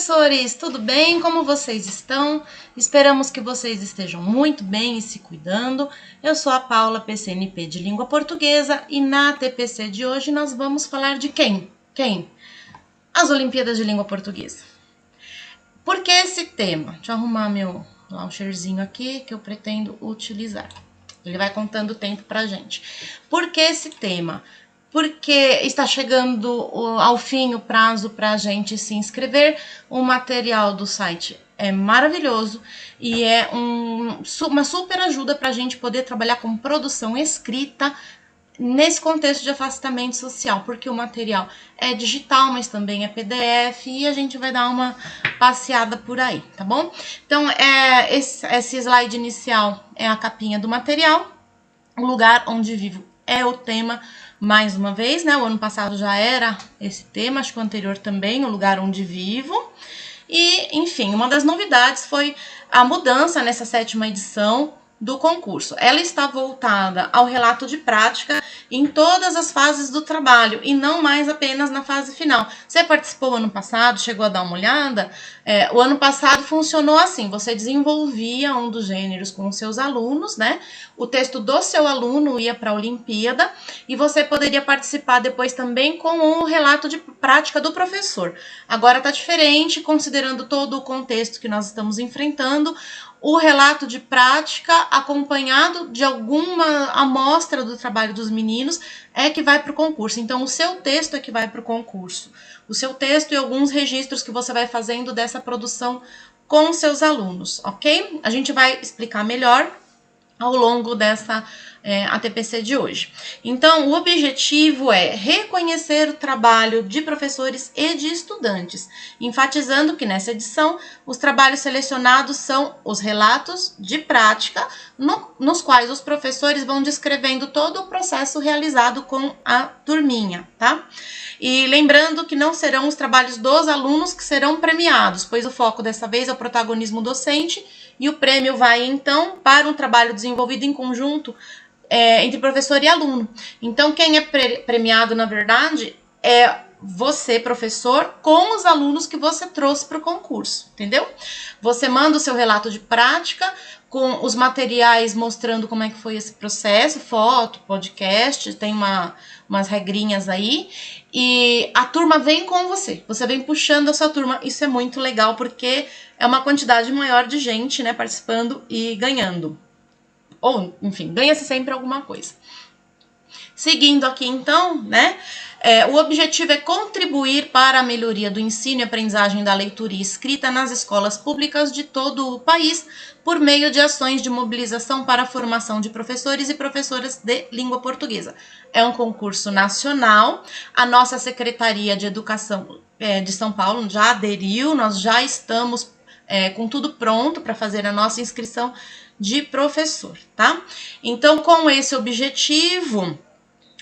professores, tudo bem? Como vocês estão? Esperamos que vocês estejam muito bem e se cuidando. Eu sou a Paula, PCNP de Língua Portuguesa, e na TPC de hoje nós vamos falar de quem? As Olimpíadas de Língua Portuguesa. Por que esse tema? Deixa eu arrumar meu launcherzinho aqui que eu pretendo utilizar. Ele vai contando o tempo pra gente. Por que esse tema? Porque está chegando ao fim o prazo para a gente se inscrever. O material do site é maravilhoso e é uma super ajuda para a gente poder trabalhar com produção escrita nesse contexto de afastamento social, porque o material é digital, mas também é PDF e a gente vai dar uma passeada por aí, tá bom? Então, esse slide inicial é a capinha do material. O lugar onde vivo é o tema. Mais uma vez, né? O ano passado já era esse tema, acho que o anterior também, o lugar onde vivo. E, enfim, uma das novidades foi a mudança nessa 7ª edição do concurso. Ela está voltada ao relato de prática em todas as fases do trabalho e não mais apenas na fase final. Você participou ano passado, chegou a dar uma olhada? O ano passado funcionou assim, você desenvolvia um dos gêneros com os seus alunos, né? O texto do seu aluno ia para a Olimpíada e você poderia participar depois também com o relato de prática do professor. Agora está diferente, considerando todo o contexto que nós estamos enfrentando. O relato de prática, acompanhado de alguma amostra do trabalho dos meninos, é que vai para o concurso. Então, o seu texto é que vai para o concurso. O seu texto e alguns registros que você vai fazendo dessa produção com seus alunos, ok? A gente vai explicar melhor ao longo dessa ATPC de hoje. Então, o objetivo é reconhecer o trabalho de professores e de estudantes, enfatizando que nessa edição os trabalhos selecionados são os relatos de prática, nos quais os professores vão descrevendo todo o processo realizado com a turminha, tá? E lembrando que não serão os trabalhos dos alunos que serão premiados, pois o foco dessa vez é o protagonismo docente e o prêmio vai, então, para um trabalho desenvolvido em conjunto entre professor e aluno. Então, quem é premiado, na verdade, é você, professor, com os alunos que você trouxe para o concurso, entendeu? Você manda o seu relato de prática com os materiais mostrando como é que foi esse processo, foto, podcast, tem umas regrinhas aí, e a turma vem com você vem puxando a sua turma. Isso é muito legal, porque é uma quantidade maior de gente, né, participando e ganhando. Ou, enfim, ganha-se sempre alguma coisa. Seguindo aqui, então, né, o objetivo é contribuir para a melhoria do ensino e aprendizagem da leitura e escrita nas escolas públicas de todo o país, por meio de ações de mobilização para a formação de professores e professoras de língua portuguesa. É um concurso nacional. A nossa Secretaria de Educação de São Paulo já aderiu, nós já estamos com tudo pronto para fazer a nossa inscrição de professor, tá? Então, com esse objetivo,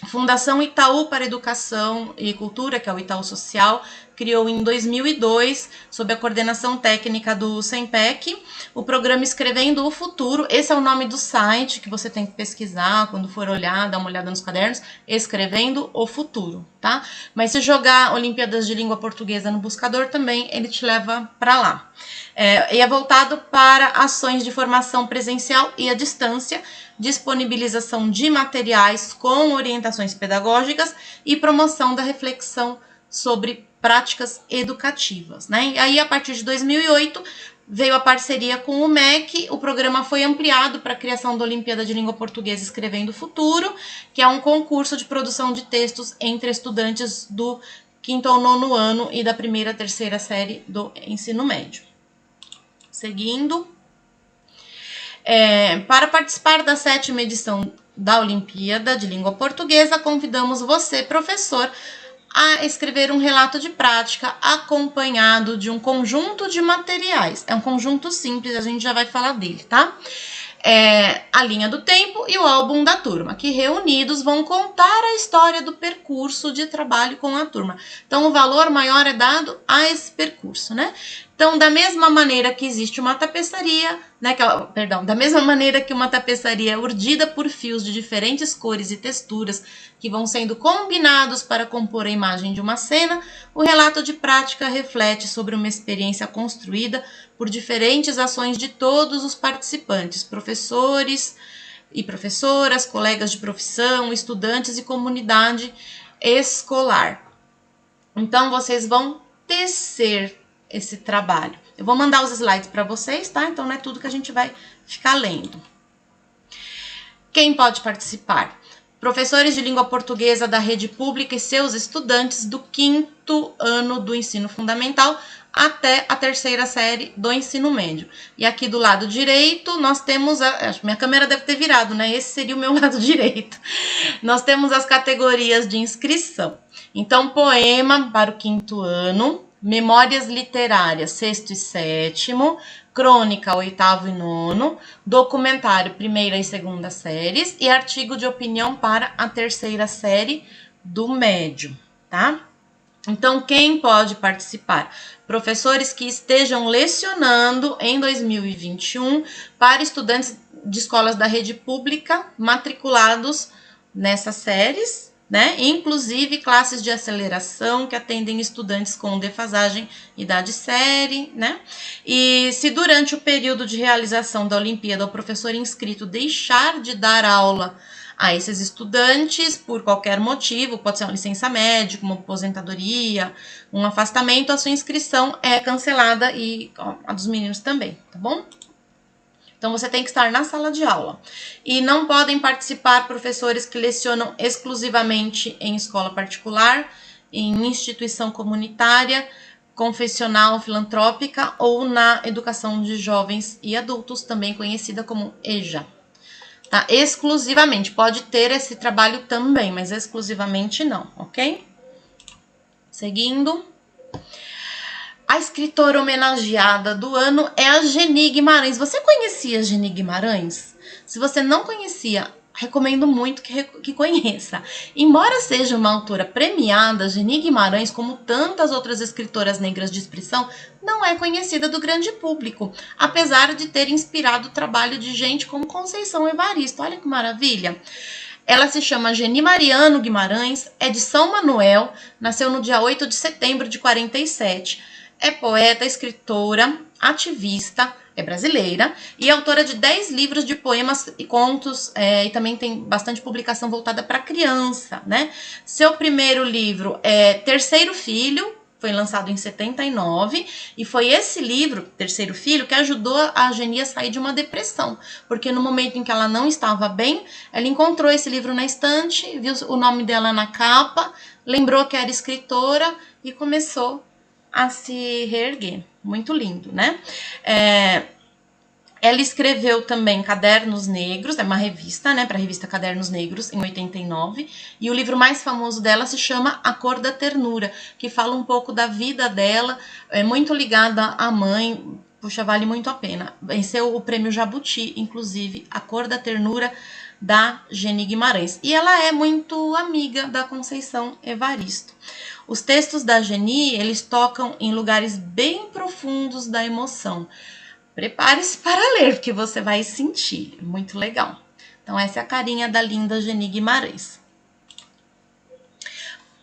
Fundação Itaú para Educação e Cultura, que é o Itaú Social, criou em 2002, sob a coordenação técnica do SEMPEC, o programa Escrevendo o Futuro. Esse é o nome do site que você tem que pesquisar quando for olhar, dar uma olhada nos cadernos, Escrevendo o Futuro, tá? Mas se jogar Olimpíadas de Língua Portuguesa no buscador também, ele te leva para lá. E é voltado para ações de formação presencial e à distância, disponibilização de materiais com orientações pedagógicas e promoção da reflexão sobre práticas educativas, né? E aí, a partir de 2008, veio a parceria com o MEC. O programa foi ampliado para a criação da Olimpíada de Língua Portuguesa Escrevendo o Futuro, que é um concurso de produção de textos entre estudantes do 5º ao 9º ano e da 1ª à 3ª série do ensino médio. Seguindo, para participar da 7ª edição da Olimpíada de Língua Portuguesa, convidamos você, professor, a escrever um relato de prática acompanhado de um conjunto de materiais. É um conjunto simples, a gente já vai falar dele, tá? A linha do tempo e o álbum da turma, que reunidos vão contar a história do percurso de trabalho com a turma. Então, o valor maior é dado a esse percurso, né? Então, da mesma maneira que existe uma tapeçaria, né, da mesma maneira que uma tapeçaria é urdida por fios de diferentes cores e texturas que vão sendo combinados para compor a imagem de uma cena, o relato de prática reflete sobre uma experiência construída por diferentes ações de todos os participantes, professores e professoras, colegas de profissão, estudantes e comunidade escolar. Então, vocês vão tecer esse trabalho. Eu vou mandar os slides para vocês, tá? Então, não é tudo que a gente vai ficar lendo. Quem pode participar? Professores de língua portuguesa da rede pública e seus estudantes do 5º ano do ensino fundamental até a 3ª série do ensino médio. E aqui do lado direito nós temos, acho que minha câmera deve ter virado, né? Esse seria o meu lado direito. Nós temos as categorias de inscrição. Então, poema para o 5º ano, memórias literárias 6º e 7º, crônica 8º e 9º, documentário 1ª e 2ª séries e artigo de opinião para a 3ª série do médio, tá? Então, quem pode participar? Professores que estejam lecionando em 2021 para estudantes de escolas da rede pública matriculados nessas séries, né? Inclusive classes de aceleração que atendem estudantes com defasagem idade série, né? E se durante o período de realização da Olimpíada o professor inscrito deixar de dar aula a esses estudantes por qualquer motivo, pode ser uma licença médica, uma aposentadoria, um afastamento, a sua inscrição é cancelada e a dos meninos também, tá bom? Então, você tem que estar na sala de aula. E não podem participar professores que lecionam exclusivamente em escola particular, em instituição comunitária, confessional, filantrópica ou na educação de jovens e adultos, também conhecida como EJA. Tá? Exclusivamente, pode ter esse trabalho também, mas exclusivamente não, ok? Seguindo. A escritora homenageada do ano é a Geni Guimarães. Você conhecia a Geni Guimarães? Se você não conhecia, recomendo muito que conheça. Embora seja uma autora premiada, Geni Guimarães, como tantas outras escritoras negras de expressão, não é conhecida do grande público, apesar de ter inspirado o trabalho de gente como Conceição Evaristo. Olha que maravilha! Ela se chama Geni Mariano Guimarães, é de São Manuel, nasceu no dia 8 de setembro de 47. É poeta, escritora, ativista, é brasileira e autora de 10 livros de poemas e contos, e também tem bastante publicação voltada para criança, né? Seu primeiro livro é Terceiro Filho, foi lançado em 79, e foi esse livro, Terceiro Filho, que ajudou a Geni a sair de uma depressão, porque no momento em que ela não estava bem, ela encontrou esse livro na estante, viu o nome dela na capa, lembrou que era escritora e começou a se reerguer. Muito lindo, né? Ela escreveu também Cadernos Negros, é uma revista, né, para a revista Cadernos Negros, em 89, e o livro mais famoso dela se chama A Cor da Ternura, que fala um pouco da vida dela, é muito ligada à mãe, puxa, vale muito a pena. Venceu o prêmio Jabuti, inclusive, A Cor da Ternura, da Geni Guimarães. E ela é muito amiga da Conceição Evaristo. Os textos da Geni, eles tocam em lugares bem profundos da emoção. Prepare-se para ler, porque você vai sentir. Muito legal. Então, essa é a carinha da linda Geni Guimarães.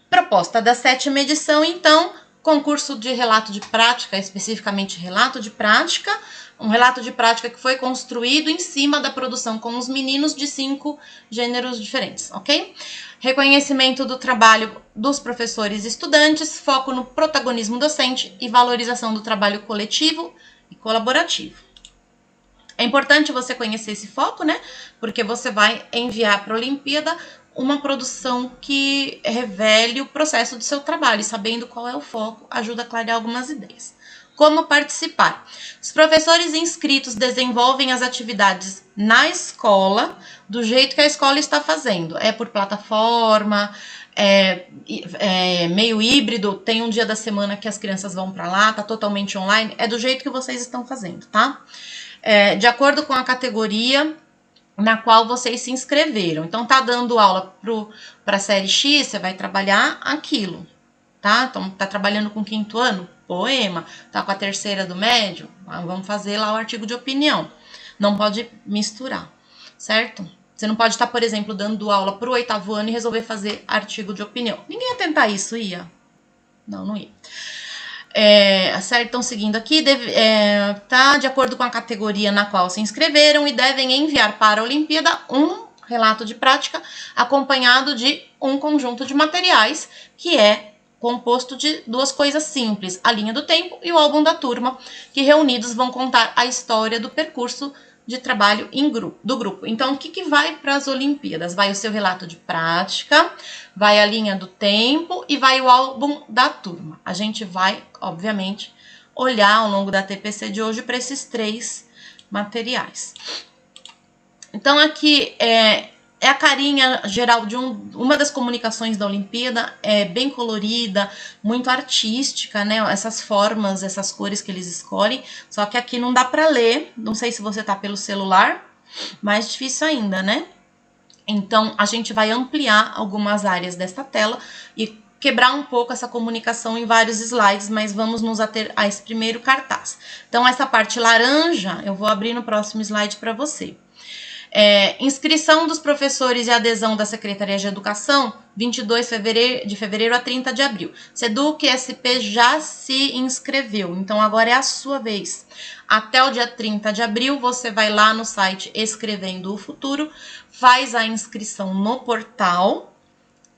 Proposta da 7ª edição, então, concurso de relato de prática, especificamente relato de prática, um relato de prática que foi construído em cima da produção com os meninos de 5 gêneros diferentes, ok? Reconhecimento do trabalho dos professores e estudantes, foco no protagonismo docente e valorização do trabalho coletivo e colaborativo. É importante você conhecer esse foco, né? Porque você vai enviar para a Olimpíada uma produção que revele o processo do seu trabalho, e sabendo qual é o foco, ajuda a clarear algumas ideias. Como participar? Os professores inscritos desenvolvem as atividades na escola, do jeito que a escola está fazendo. É por plataforma, meio híbrido, tem um dia da semana que as crianças vão para lá, tá totalmente online, é do jeito que vocês estão fazendo, tá? De acordo com a categoria na qual vocês se inscreveram. Então, tá dando aula para a série X, você vai trabalhar aquilo, tá? Então, tá trabalhando com 5º ano, poema. Tá com a terceira do médio? Vamos fazer lá o artigo de opinião. Não pode misturar, certo? Você não pode estar, por exemplo, dando aula para o 8º ano e resolver fazer artigo de opinião. Ninguém ia tentar isso, ia? Não ia. Certo? Então, seguindo aqui, tá de acordo com a categoria na qual se inscreveram e devem enviar para a Olimpíada um relato de prática acompanhado de um conjunto de materiais que é composto de duas coisas simples, a linha do tempo e o álbum da turma, que reunidos vão contar a história do percurso de trabalho do grupo. Então, o que vai para as Olimpíadas? Vai o seu relato de prática, vai a linha do tempo e vai o álbum da turma. A gente vai, obviamente, olhar ao longo da TPC de hoje para esses 3 materiais. Então, aqui é a carinha geral de uma das comunicações da Olimpíada, é bem colorida, muito artística, né? Essas formas, essas cores que eles escolhem, só que aqui não dá para ler, não sei se você tá pelo celular, mais difícil ainda, né? Então, a gente vai ampliar algumas áreas desta tela e quebrar um pouco essa comunicação em vários slides, mas vamos nos ater a esse primeiro cartaz. Então, essa parte laranja, eu vou abrir no próximo slide para você. Inscrição dos professores e adesão da Secretaria de Educação, 22 de fevereiro a 30 de abril. Seduc SP já se inscreveu, então agora é a sua vez. Até o dia 30 de abril, você vai lá no site Escrevendo o Futuro, faz a inscrição no portal,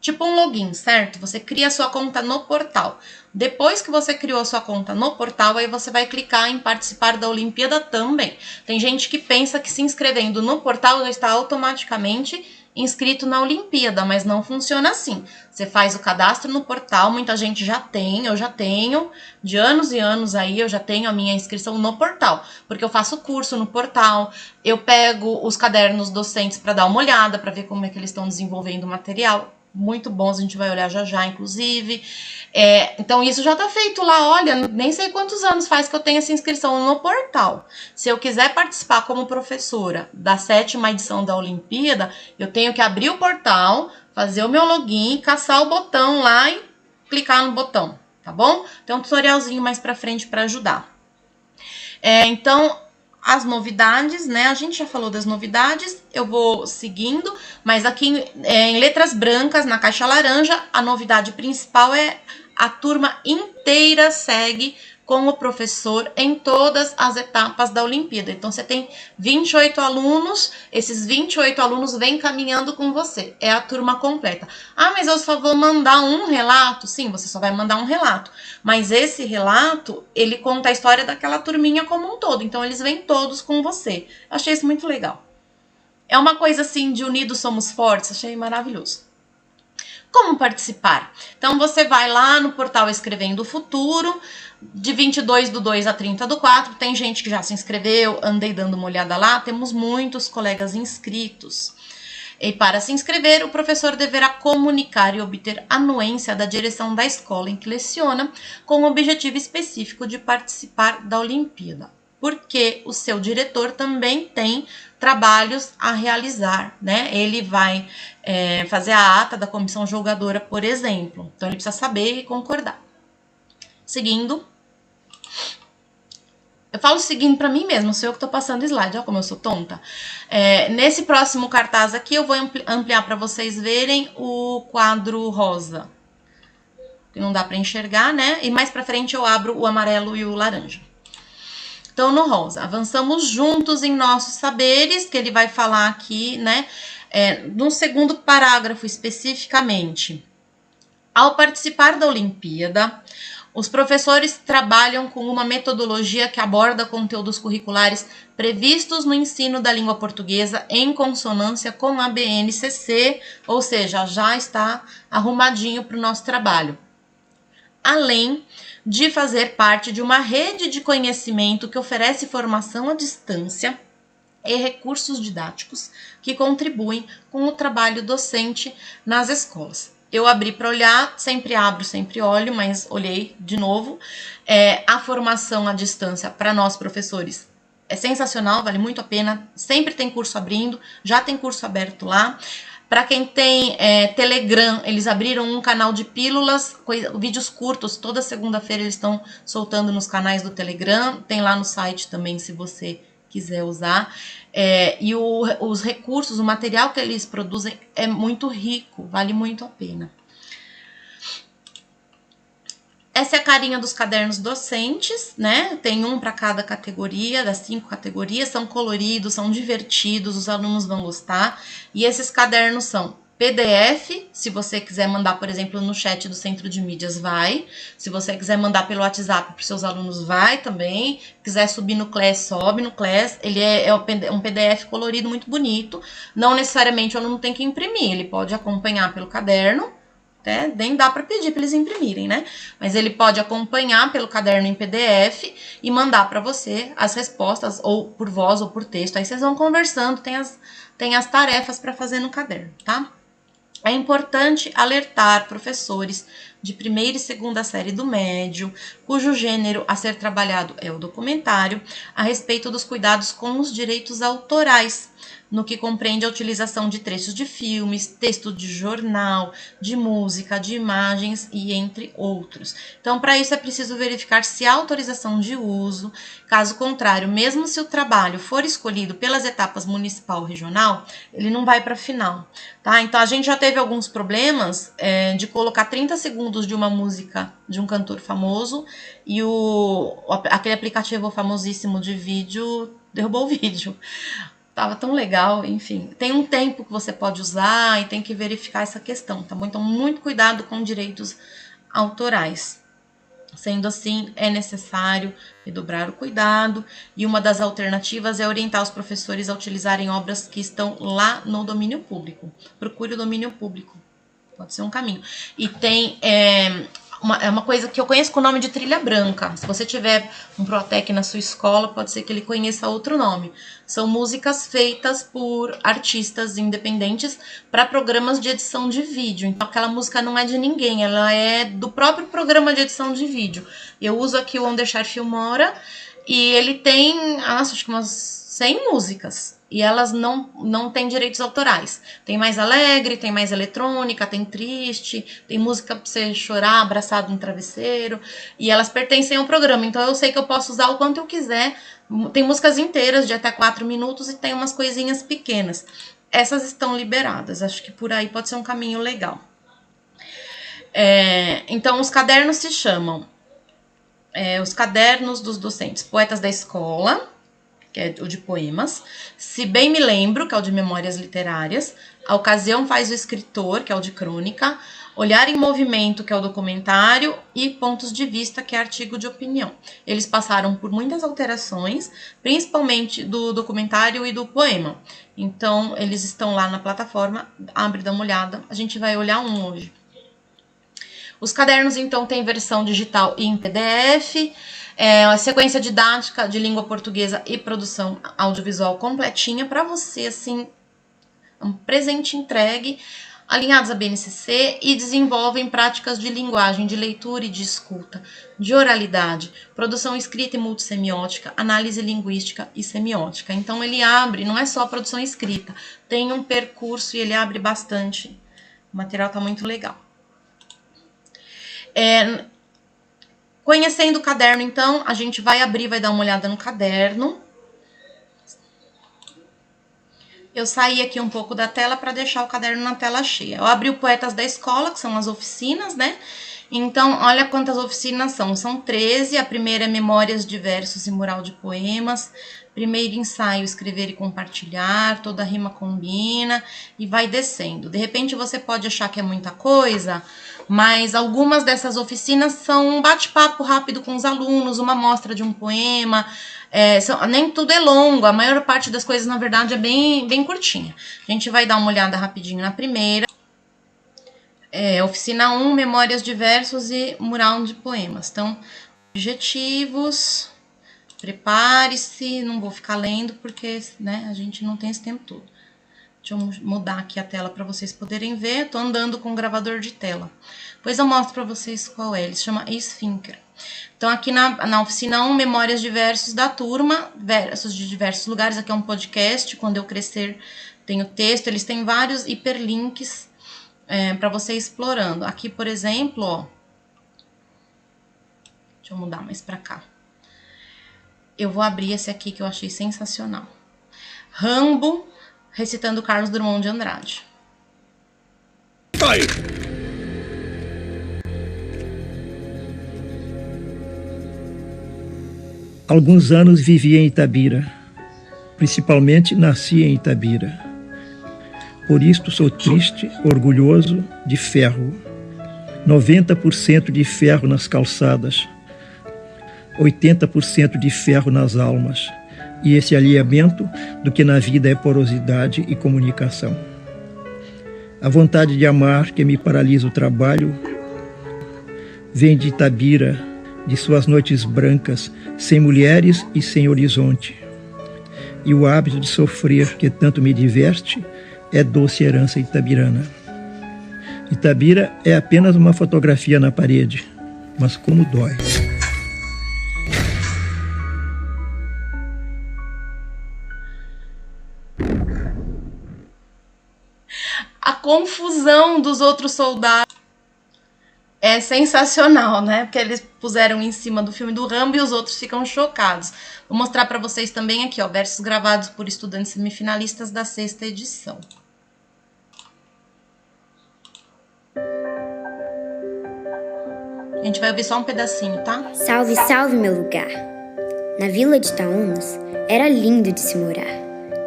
tipo um login, certo? Você cria a sua conta no portal. Depois que você criou a sua conta no portal, aí você vai clicar em participar da Olimpíada também. Tem gente que pensa que se inscrevendo no portal já está automaticamente inscrito na Olimpíada, mas não funciona assim. Você faz o cadastro no portal, muita gente já tem, eu já tenho, de anos e anos aí, eu já tenho a minha inscrição no portal, porque eu faço curso no portal, eu pego os cadernos docentes para dar uma olhada, para ver como é que eles estão desenvolvendo o material. Muito bons, a gente vai olhar já, inclusive. Então, isso já tá feito lá, olha, nem sei quantos anos faz que eu tenho essa inscrição no portal. Se eu quiser participar como professora da 7ª edição da Olimpíada, eu tenho que abrir o portal, fazer o meu login, caçar o botão lá e clicar no botão, tá bom? Tem um tutorialzinho mais pra frente para ajudar. Então, as novidades, né? A gente já falou das novidades, eu vou seguindo, mas aqui em letras brancas, na caixa laranja, a novidade principal é a turma inteira segue com o professor em todas as etapas da Olimpíada. Então, você tem 28 alunos, esses 28 alunos vêm caminhando com você, é a turma completa. Ah, mas eu só vou mandar um relato? Sim, você só vai mandar um relato, mas esse relato, ele conta a história daquela turminha como um todo, então eles vêm todos com você. Eu achei isso muito legal. É uma coisa assim de unidos somos fortes, achei maravilhoso. Como participar? Então, você vai lá no portal Escrevendo o Futuro, de 22/2 a 30/4, tem gente que já se inscreveu, andei dando uma olhada lá, temos muitos colegas inscritos. E para se inscrever, o professor deverá comunicar e obter anuência da direção da escola em que leciona, com o objetivo específico de participar da Olimpíada, porque o seu diretor também tem trabalhos a realizar, né? Ele vai fazer a ata da comissão julgadora, por exemplo. Então, ele precisa saber e concordar. Seguindo. Eu falo seguindo para mim mesmo, sou eu que estou passando slide, olha como eu sou tonta. Nesse próximo cartaz aqui, eu vou ampliar para vocês verem o quadro rosa. Que não dá para enxergar, né? E mais para frente eu abro o amarelo e o laranja. Então, no rosa, avançamos juntos em nossos saberes, que ele vai falar aqui, né? No segundo parágrafo especificamente. Ao participar da Olimpíada, os professores trabalham com uma metodologia que aborda conteúdos curriculares previstos no ensino da língua portuguesa em consonância com a BNCC, ou seja, já está arrumadinho para o nosso trabalho. Além de fazer parte de uma rede de conhecimento que oferece formação à distância e recursos didáticos que contribuem com o trabalho docente nas escolas. Eu abri para olhar, sempre abro, sempre olho, mas olhei de novo. A formação à distância para nós professores é sensacional, vale muito a pena. Sempre tem curso abrindo, já tem curso aberto lá. Para quem tem Telegram, eles abriram um canal de pílulas, vídeos curtos, toda segunda-feira eles estão soltando nos canais do Telegram, tem lá no site também, se você quiser usar. E os recursos, o material que eles produzem é muito rico, vale muito a pena. Essa é a carinha dos cadernos docentes, né? Tem um para cada categoria, das 5 categorias, são coloridos, são divertidos, os alunos vão gostar. E esses cadernos são PDF, se você quiser mandar, por exemplo, no chat do Centro de Mídias, vai. Se você quiser mandar pelo WhatsApp para os seus alunos, vai também. Quiser subir no Class, sobe no Class. Ele é um PDF colorido muito bonito. Não necessariamente o aluno tem que imprimir, ele pode acompanhar pelo caderno. Nem dá para pedir para eles imprimirem, né? Mas ele pode acompanhar pelo caderno em PDF e mandar para você as respostas, ou por voz ou por texto. Aí vocês vão conversando, tem as tarefas para fazer no caderno, tá? É importante alertar professores de primeira e segunda série do médio, cujo gênero a ser trabalhado é o documentário, a respeito dos cuidados com os direitos autorais, no que compreende a utilização de trechos de filmes, texto de jornal, de música, de imagens e entre outros. Então, para isso é preciso verificar se há autorização de uso. Caso contrário, mesmo se o trabalho for escolhido pelas etapas municipal ou regional, ele não vai para a final, tá? Então, a gente já teve alguns problemas de colocar 30 segundos de uma música de um cantor famoso e aquele aplicativo famosíssimo de vídeo derrubou o vídeo. Tava tão legal, enfim. Tem um tempo que você pode usar e tem que verificar essa questão, tá bom? Então, muito cuidado com direitos autorais. Sendo assim, é necessário redobrar o cuidado, e uma das alternativas é orientar os professores a utilizarem obras que estão lá no domínio público. Procure o domínio público, pode ser um caminho. E tem uma coisa que eu conheço com o nome de trilha branca. Se você tiver um Protec na sua escola, pode ser que ele conheça outro nome. São músicas feitas por artistas independentes para programas de edição de vídeo. Então, aquela música não é de ninguém, ela é do próprio programa de edição de vídeo. Eu uso aqui o Wondershare Filmora e ele tem, acho que umas 100 músicas. E elas não têm direitos autorais. Tem mais alegre, tem mais eletrônica, tem triste, tem música pra você chorar abraçado no travesseiro. E elas pertencem ao programa, então eu sei que eu posso usar o quanto eu quiser. Tem músicas inteiras de até 4 minutos e tem umas coisinhas pequenas. Essas estão liberadas, acho que por aí pode ser um caminho legal. Então, os cadernos se chamam os cadernos dos docentes, Poetas da Escola, que é o de poemas, Se Bem Me Lembro, que é o de memórias literárias, A Ocasião Faz o Escritor, que é o de crônica, Olhar em Movimento, que é o documentário, e Pontos de Vista, que é artigo de opinião. Eles passaram por muitas alterações, principalmente do documentário e do poema. Então, eles estão lá na plataforma, abre, dá uma olhada, a gente vai olhar um hoje. Os cadernos, então, tem versão digital e em PDF, a sequência didática de língua portuguesa e produção audiovisual completinha para você, assim, um presente entregue, alinhados à BNCC, e desenvolvem práticas de linguagem, de leitura e de escuta, de oralidade, produção escrita e multissemiótica, análise linguística e semiótica. Então, ele abre, não é só produção escrita, tem um percurso e ele abre bastante. O material está muito legal. Conhecendo o caderno, então, a gente vai abrir, vai dar uma olhada no caderno. Eu saí aqui um pouco da tela para deixar o caderno na tela cheia. Eu abri o Poetas da Escola, que são as oficinas, né? Então, olha quantas oficinas são. São 13. A primeira é Memórias de Versos e Mural de Poemas. Primeiro ensaio, Escrever e Compartilhar. Toda rima combina. E vai descendo. De repente, você pode achar que é muita coisa, mas algumas dessas oficinas são um bate-papo rápido com os alunos, uma amostra de um poema. Nem tudo é longo, a maior parte das coisas, na verdade, é bem curtinha. A gente vai dar uma olhada rapidinho na primeira. Oficina 1, Memórias de Versos e Mural de Poemas. Então, objetivos, prepare-se, não vou ficar lendo porque, né, a gente não tem esse tempo todo. Deixa eu mudar aqui a tela para vocês poderem ver. Estou andando com o gravador de tela. Depois eu mostro para vocês qual é. Ele se chama Esfínter. Então, aqui na oficina 1, Memórias de Versos da turma, versos de diversos lugares. Aqui é um podcast, Quando Eu Crescer tem o texto, eles têm vários hiperlinks para você explorando. Aqui, por exemplo, ó, deixa eu mudar mais para cá. Eu vou abrir esse aqui que eu achei sensacional. Rambo, recitando Carlos Drummond de Andrade. Vai! Alguns anos vivi em Itabira, principalmente nasci em Itabira. Por isto sou triste, orgulhoso, de ferro. 90% de ferro nas calçadas, 80% de ferro nas almas. E esse alinhamento do que na vida é porosidade e comunicação. A vontade de amar que me paralisa o trabalho vem de Itabira, de suas noites brancas, sem mulheres e sem horizonte. E o hábito de sofrer, que tanto me diverte, é doce herança itabirana. Itabira é apenas uma fotografia na parede, mas como dói. A confusão dos outros soldados é sensacional, né? Porque eles puseram em cima do filme do Rambo e os outros ficam chocados. Vou mostrar para vocês também aqui, ó, versos gravados por estudantes semifinalistas da 6ª edição. A gente vai ouvir só um pedacinho, tá? Salve, salve, meu lugar. Na vila de Itaúnas era lindo de se morar.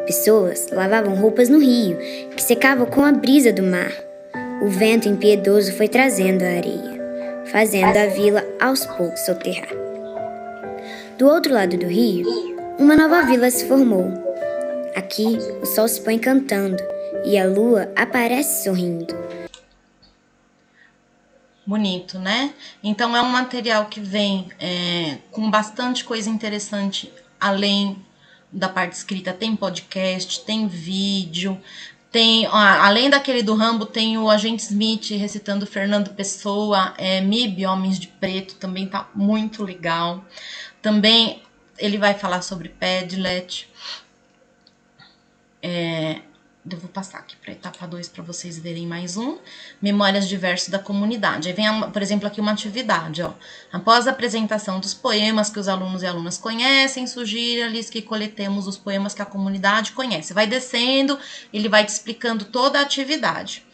Pessoas lavavam roupas no rio, que secava com a brisa do mar. O vento impiedoso foi trazendo a areia, fazendo a vila aos poucos soterrar. Do outro lado do rio, uma nova vila se formou. Aqui, o sol se põe cantando e a lua aparece sorrindo. Bonito, né? Então é um material que vem com bastante coisa interessante, além da parte escrita. Tem podcast, tem vídeo, tem, além daquele do Rambo, tem o Agente Smith recitando Fernando Pessoa, MIB, Homens de Preto, também tá muito legal. Também ele vai falar sobre Padlet. Eu vou passar aqui para a etapa 2 para vocês verem mais um. Memórias de verso da comunidade. Aí vem, por exemplo, aqui uma atividade, ó. Após a apresentação dos poemas que os alunos e alunas conhecem, sugira-lhes que coletemos os poemas que a comunidade conhece. Vai descendo, ele vai te explicando toda a atividade.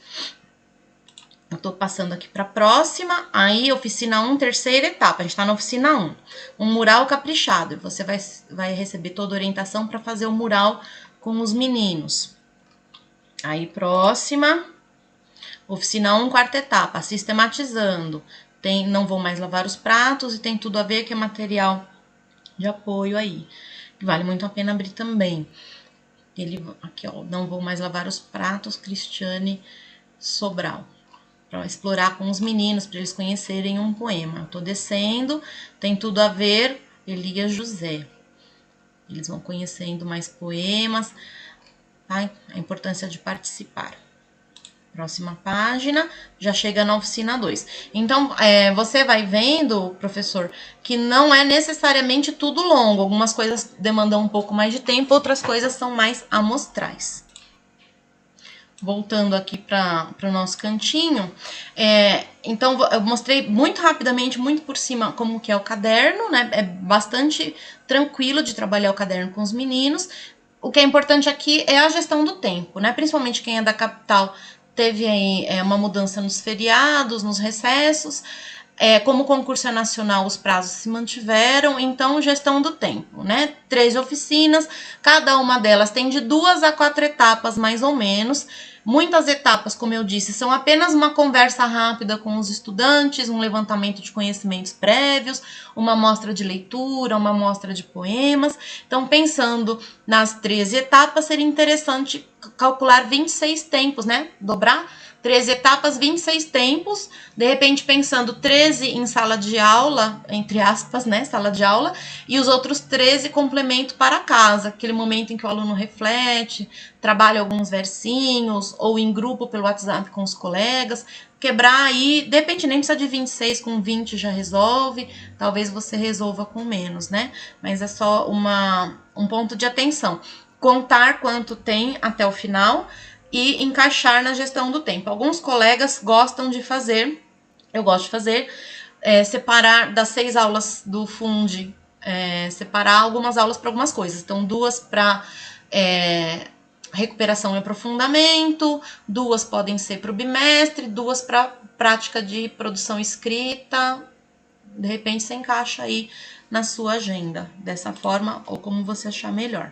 Eu tô passando aqui para a próxima. Aí, oficina 1, terceira etapa. A gente tá na oficina 1. Um mural caprichado. Você vai receber toda a orientação para fazer o mural com os meninos. Aí, próxima, oficina 1, quarta etapa, sistematizando. Tem Não Vou Mais Lavar os Pratos e tem Tudo a Ver, que é material de apoio aí. Vale muito a pena abrir também. Ele, aqui, ó, Não Vou Mais Lavar os Pratos, Cristiane Sobral. Para explorar com os meninos, para eles conhecerem um poema. Eu tô descendo, tem Tudo a Ver, Elias José. Eles vão conhecendo mais poemas. A importância de participar. Próxima página, já chega na oficina 2. Então, você vai vendo, professor, que não é necessariamente tudo longo. Algumas coisas demandam um pouco mais de tempo, outras coisas são mais amostrais. Voltando aqui para o nosso cantinho, então eu mostrei muito rapidamente, muito por cima, como que é o caderno, né? É bastante tranquilo de trabalhar o caderno com os meninos. O que é importante aqui é a gestão do tempo, né? Principalmente quem é da capital teve aí uma mudança nos feriados, nos recessos. Como o concurso é nacional, os prazos se mantiveram, então gestão do tempo, né? 3 oficinas, cada uma delas tem de 2 a 4 etapas, mais ou menos. Muitas etapas, como eu disse, são apenas uma conversa rápida com os estudantes, um levantamento de conhecimentos prévios, uma amostra de leitura, uma amostra de poemas. Então, pensando nas 13 etapas, seria interessante calcular 26 tempos, né? Dobrar 13 etapas, 26 tempos, de repente pensando 13 em sala de aula, entre aspas, né, sala de aula, e os outros 13 complemento para casa, aquele momento em que o aluno reflete, trabalha alguns versinhos, ou em grupo pelo WhatsApp com os colegas, quebrar aí, de repente nem precisa de 26, com 20 já resolve, talvez você resolva com menos, né, mas é só um ponto de atenção. contar quanto tem até o final e encaixar na gestão do tempo. Alguns colegas gostam de fazer, eu gosto de fazer, separar das 6 aulas do Fundi, separar algumas aulas para algumas coisas. Então, 2 para recuperação e aprofundamento, 2 podem ser para o bimestre, 2 para prática de produção escrita. De repente, você encaixa aí na sua agenda, dessa forma ou como você achar melhor.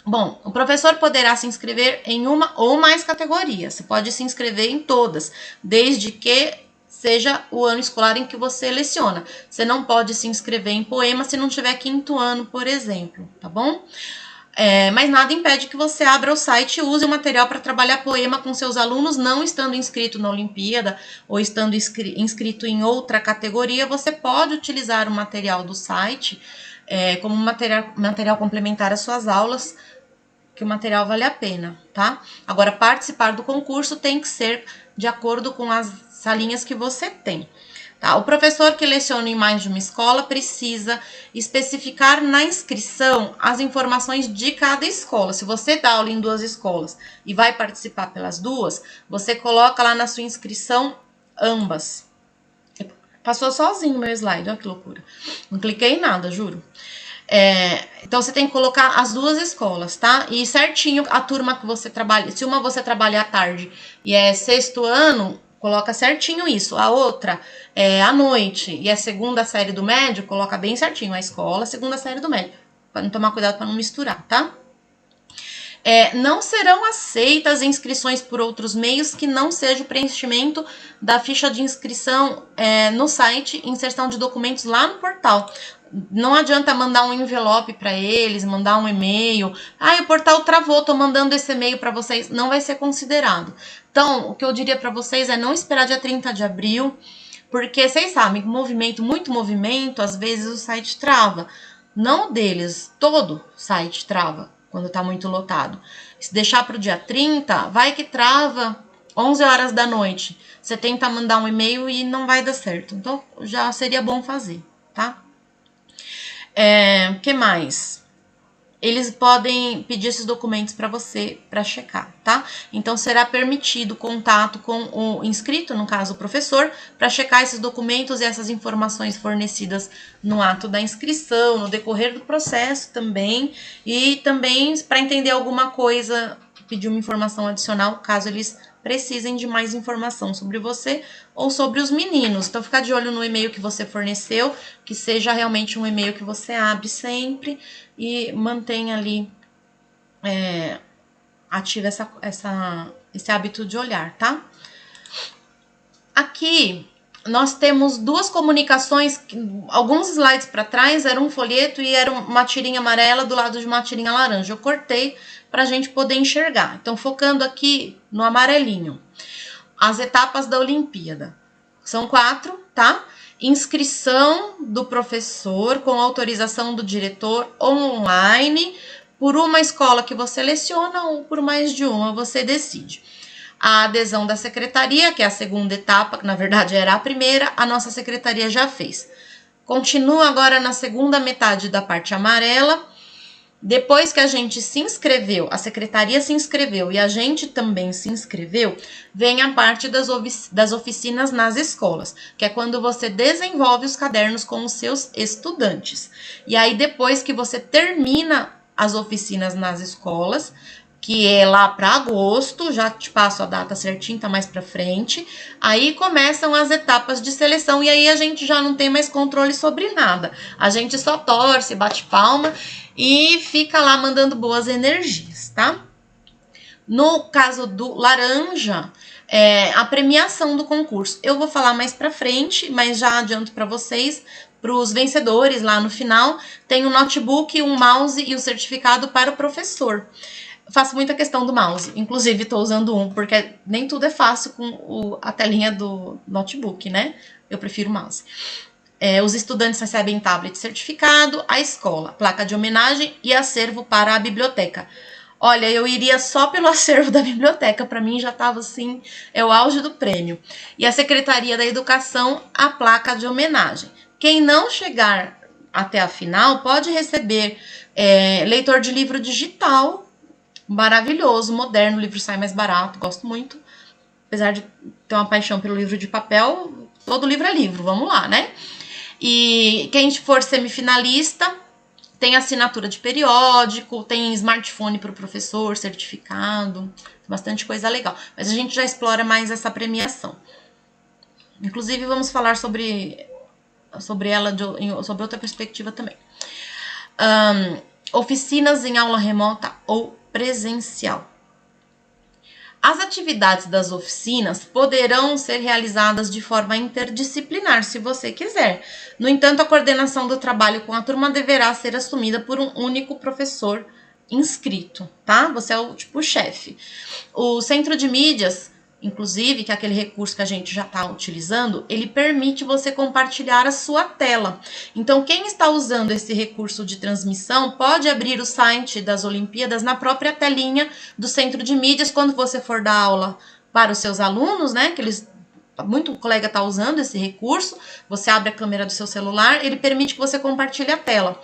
Bom, o professor poderá se inscrever em uma ou mais categorias. Você pode se inscrever em todas, desde que seja o ano escolar em que você leciona. Você não pode se inscrever em poema se não tiver 5º ano, por exemplo, tá bom? Mas nada impede que você abra o site e use o material para trabalhar poema com seus alunos, não estando inscrito na Olimpíada ou estando inscrito em outra categoria. Você pode utilizar o material do site como material complementar às suas aulas, que o material vale a pena, tá? Agora, participar do concurso tem que ser de acordo com as salinhas que você tem, tá? O professor que leciona em mais de uma escola precisa especificar na inscrição as informações de cada escola. Se você dá aula em 2 escolas e vai participar pelas 2, você coloca lá na sua inscrição ambas. Passou sozinho o meu slide, olha que loucura. Não cliquei em nada, juro. Então, você tem que colocar as 2 escolas, tá? E certinho a turma que você trabalha. Se uma você trabalha à tarde e é 6º ano, coloca certinho isso. A outra é à noite e é 2ª série do médio, coloca bem certinho a escola, 2ª série do médio. Para tomar cuidado para não misturar, tá? Não serão aceitas inscrições por outros meios que não seja o preenchimento da ficha de inscrição no site, inserção de documentos lá no portal. Não adianta mandar um envelope para eles, mandar um e-mail. O portal travou, tô mandando esse e-mail para vocês. Não vai ser considerado. Então, o que eu diria para vocês é não esperar dia 30 de abril, porque vocês sabem, muito movimento, às vezes o site trava. Não o deles, todo site trava quando tá muito lotado. Se deixar para o dia 30, vai que trava 11 horas da noite. Você tenta mandar um e-mail e não vai dar certo. Então, já seria bom fazer, tá? Que mais? Eles podem pedir esses documentos para você para checar, tá? Então, será permitido contato com o inscrito, no caso o professor, para checar esses documentos e essas informações fornecidas no ato da inscrição, no decorrer do processo também, e também para entender alguma coisa, pedir uma informação adicional, caso eles precisem de mais informação sobre você ou sobre os meninos. Então, ficar de olho no e-mail que você forneceu, que seja realmente um e-mail que você abre sempre e mantenha ali ativa esse hábito de olhar, tá? Aqui, nós temos 2 comunicações, alguns slides para trás era um folheto e era uma tirinha amarela do lado de uma tirinha laranja. Eu cortei para a gente poder enxergar. Então, focando aqui no amarelinho. As etapas da Olimpíada. São 4, tá? Inscrição do professor com autorização do diretor online por uma escola que você seleciona ou por mais de uma, você decide. A adesão da secretaria, que é a 2ª etapa, que na verdade era a primeira, a nossa secretaria já fez. Continua agora na 2ª metade da parte amarela. Depois que a gente se inscreveu, a secretaria se inscreveu e a gente também se inscreveu, vem a parte das oficinas nas escolas, que é quando você desenvolve os cadernos com os seus estudantes. E aí, depois que você termina as oficinas nas escolas, que é lá para agosto, já te passo a data certinha, tá mais para frente, aí começam as etapas de seleção e aí a gente já não tem mais controle sobre nada. A gente só torce, bate palma e fica lá mandando boas energias, tá? No caso do laranja, a premiação do concurso. Eu vou falar mais para frente, mas já adianto para vocês, para os vencedores lá no final, tem um notebook, um mouse e o certificado para o professor. Faço muita questão do mouse, inclusive estou usando um, porque nem tudo é fácil com a telinha do notebook, né? Eu prefiro o mouse. Os estudantes recebem tablet certificado, a escola, placa de homenagem e acervo para a biblioteca. Olha, eu iria só pelo acervo da biblioteca, para mim já estava assim, é o auge do prêmio. E a Secretaria da Educação, a placa de homenagem. Quem não chegar até a final pode receber leitor de livro digital, maravilhoso, moderno, o livro sai mais barato, gosto muito. Apesar de ter uma paixão pelo livro de papel, todo livro é livro, vamos lá, né? E quem for semifinalista, tem assinatura de periódico, tem smartphone para o professor, certificado, bastante coisa legal. Mas a gente já explora mais essa premiação. Inclusive, vamos falar sobre ela sob outra perspectiva também. Oficinas em aula remota ou presencial. As atividades das oficinas poderão ser realizadas de forma interdisciplinar, se você quiser. No entanto, a coordenação do trabalho com a turma deverá ser assumida por um único professor inscrito, tá? Você é o chefe. O centro de mídias, inclusive, que é aquele recurso que a gente já está utilizando, ele permite você compartilhar a sua tela. Então, quem está usando esse recurso de transmissão pode abrir o site das Olimpíadas na própria telinha do centro de mídias quando você for dar aula para os seus alunos, né? Muito colega está usando esse recurso. Você abre a câmera do seu celular, ele permite que você compartilhe a tela.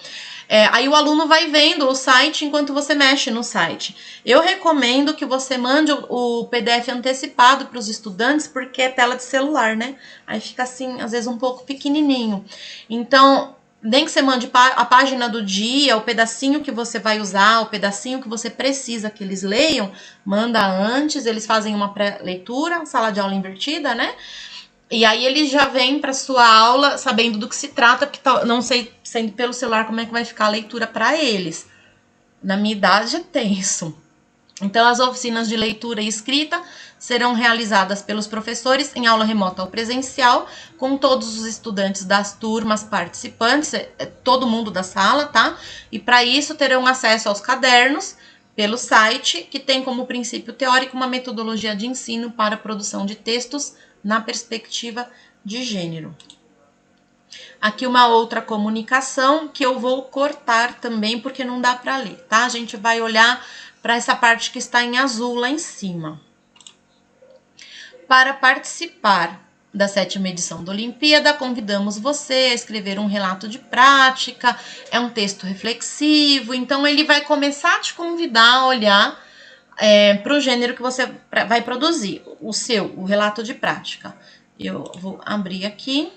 Aí o aluno vai vendo o site enquanto você mexe no site. Eu recomendo que você mande o PDF antecipado para os estudantes, porque é tela de celular, né? Aí fica assim, às vezes um pouco pequenininho. Então, nem que você mande a página do dia, o pedacinho que você vai usar, o pedacinho que você precisa que eles leiam, manda antes, eles fazem uma pré-leitura, sala de aula invertida, né? E aí eles já vêm para sua aula sabendo do que se trata, porque não sei, sendo pelo celular, como é que vai ficar a leitura para eles. Na minha idade é tenso. Então, as oficinas de leitura e escrita serão realizadas pelos professores em aula remota ou presencial, com todos os estudantes das turmas participantes, todo mundo da sala, tá? E para isso terão acesso aos cadernos pelo site, que tem como princípio teórico uma metodologia de ensino para a produção de textos na perspectiva de gênero. Aqui uma outra comunicação que eu vou cortar também porque não dá para ler, tá? A gente vai olhar para essa parte que está em azul lá em cima. Para participar da 7ª edição da Olimpíada, convidamos você a escrever um relato de prática, é um texto reflexivo, então ele vai começar a te convidar a olhar para o gênero que você vai produzir, o relato de prática. Eu vou abrir aqui.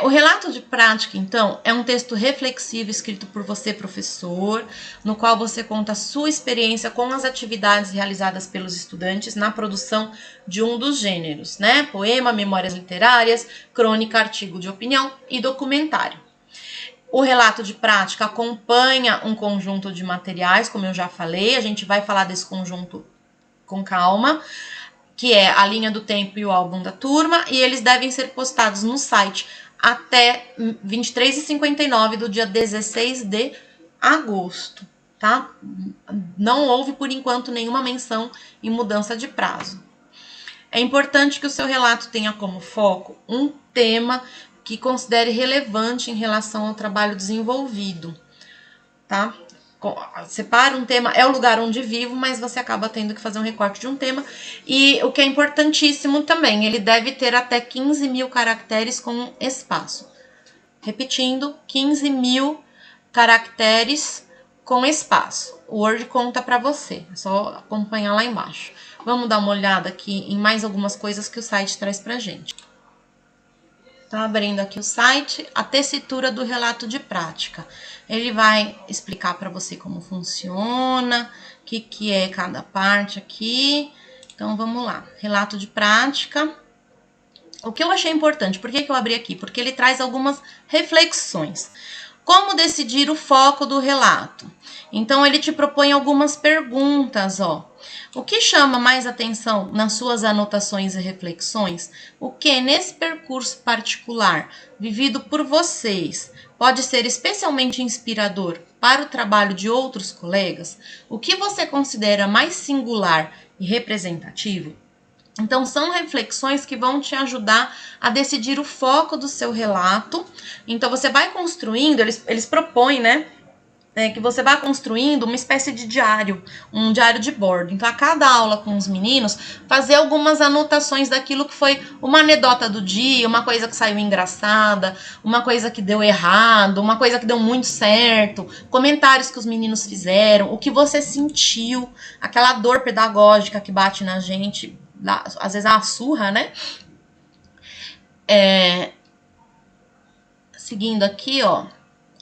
O relato de prática, então, é um texto reflexivo escrito por você, professor, no qual você conta a sua experiência com as atividades realizadas pelos estudantes na produção de um dos gêneros, né? Poema, memórias literárias, crônica, artigo de opinião e documentário. O relato de prática acompanha um conjunto de materiais, como eu já falei, a gente vai falar desse conjunto com calma, que é a linha do tempo e o álbum da turma, e eles devem ser postados no site até 23h59 do dia 16 de agosto, tá? Não houve, por enquanto, nenhuma menção em mudança de prazo. É importante que o seu relato tenha como foco um tema que considere relevante em relação ao trabalho desenvolvido, tá? Separa um tema, é o lugar onde vivo, mas você acaba tendo que fazer um recorte de um tema. E o que é importantíssimo também, ele deve ter até 15.000 caracteres com espaço. Repetindo, 15.000 caracteres com espaço. O Word conta para você, é só acompanhar lá embaixo. Vamos dar uma olhada aqui em mais algumas coisas que o site traz pra gente. Tá abrindo aqui o site, a tessitura do relato de prática. Ele vai explicar para você como funciona, o que é cada parte aqui. Então, vamos lá. Relato de prática. O que eu achei importante, por que eu abri aqui? Porque ele traz algumas reflexões. Como decidir o foco do relato? Então, ele te propõe algumas perguntas, ó. O que chama mais atenção nas suas anotações e reflexões? O que, nesse percurso particular, vivido por vocês, pode ser especialmente inspirador para o trabalho de outros colegas? O que você considera mais singular e representativo? Então, são reflexões que vão te ajudar a decidir o foco do seu relato. Então, você vai construindo, eles propõem, né, que você vai construindo uma espécie de diário, um diário de bordo. Então, a cada aula com os meninos, fazer algumas anotações daquilo que foi uma anedota do dia, uma coisa que saiu engraçada, uma coisa que deu errado, uma coisa que deu muito certo, comentários que os meninos fizeram, o que você sentiu, aquela dor pedagógica que bate na gente, às vezes é uma surra, né? Seguindo aqui, ó.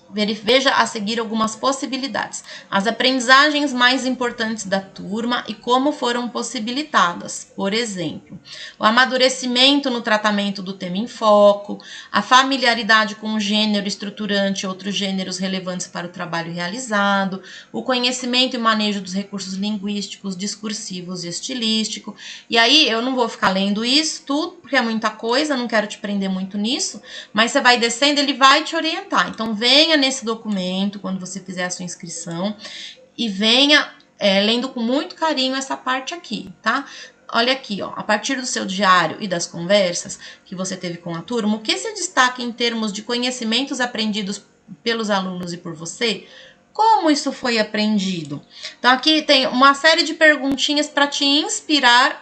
Veja a seguir algumas possibilidades. As aprendizagens mais importantes da turma e como foram possibilitadas. Por exemplo, o amadurecimento no tratamento do tema em foco, a familiaridade com o gênero estruturante e outros gêneros relevantes para o trabalho realizado, o conhecimento e manejo dos recursos linguísticos, discursivos e estilístico. E aí, eu não vou ficar lendo isso tudo, porque é muita coisa, não quero te prender muito nisso, mas você vai descendo, ele vai te orientar. Então, venha nesse documento, quando você fizer a sua inscrição, e venha lendo com muito carinho essa parte aqui, tá? Olha aqui, ó, a partir do seu diário e das conversas que você teve com a turma, o que se destaca em termos de conhecimentos aprendidos pelos alunos e por você? Como isso foi aprendido? Então, aqui tem uma série de perguntinhas para te inspirar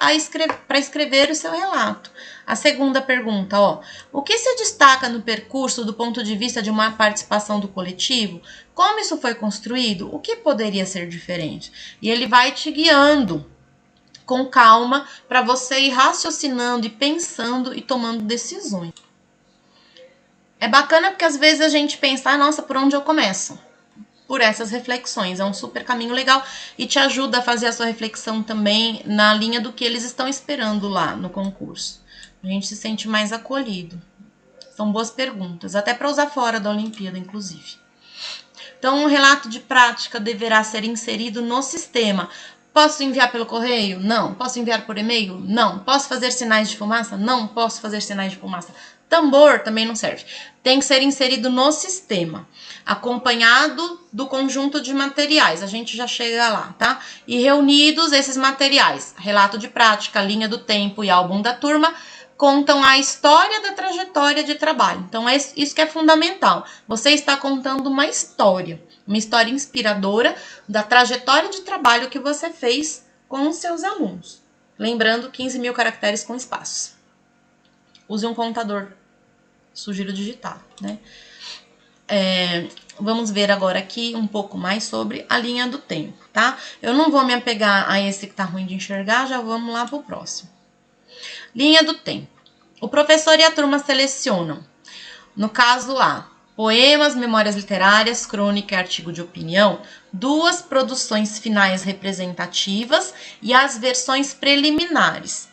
para escrever o seu relato. A segunda pergunta, ó, o que se destaca no percurso do ponto de vista de uma participação do coletivo? Como isso foi construído? O que poderia ser diferente? E ele vai te guiando com calma para você ir raciocinando e pensando e tomando decisões. É bacana porque às vezes a gente pensa, nossa, por onde eu começo? Por essas reflexões, é um super caminho legal e te ajuda a fazer a sua reflexão também na linha do que eles estão esperando lá no concurso. A gente se sente mais acolhido. São boas perguntas, até para usar fora da Olimpíada, inclusive. Então, um relato de prática deverá ser inserido no sistema. Posso enviar pelo correio? Não. Posso enviar por e-mail? Não. Posso fazer sinais de fumaça? Não posso fazer sinais de fumaça. Tambor também não serve. Tem que ser inserido no sistema, acompanhado do conjunto de materiais. A gente já chega lá, tá? E reunidos esses materiais, relato de prática, linha do tempo e álbum da turma, contam a história da trajetória de trabalho. Então, é isso que é fundamental. Você está contando uma história inspiradora da trajetória de trabalho que você fez com os seus alunos. Lembrando, 15 mil caracteres com espaços. Use um contador, sugiro digitar, né? Vamos ver agora aqui um pouco mais sobre a linha do tempo, tá? Eu não vou me apegar a esse que tá ruim de enxergar, já vamos lá pro próximo. Linha do tempo. O professor e a turma selecionam, no caso lá, poemas, memórias literárias, crônica e artigo de opinião, 2 produções finais representativas e as versões preliminares.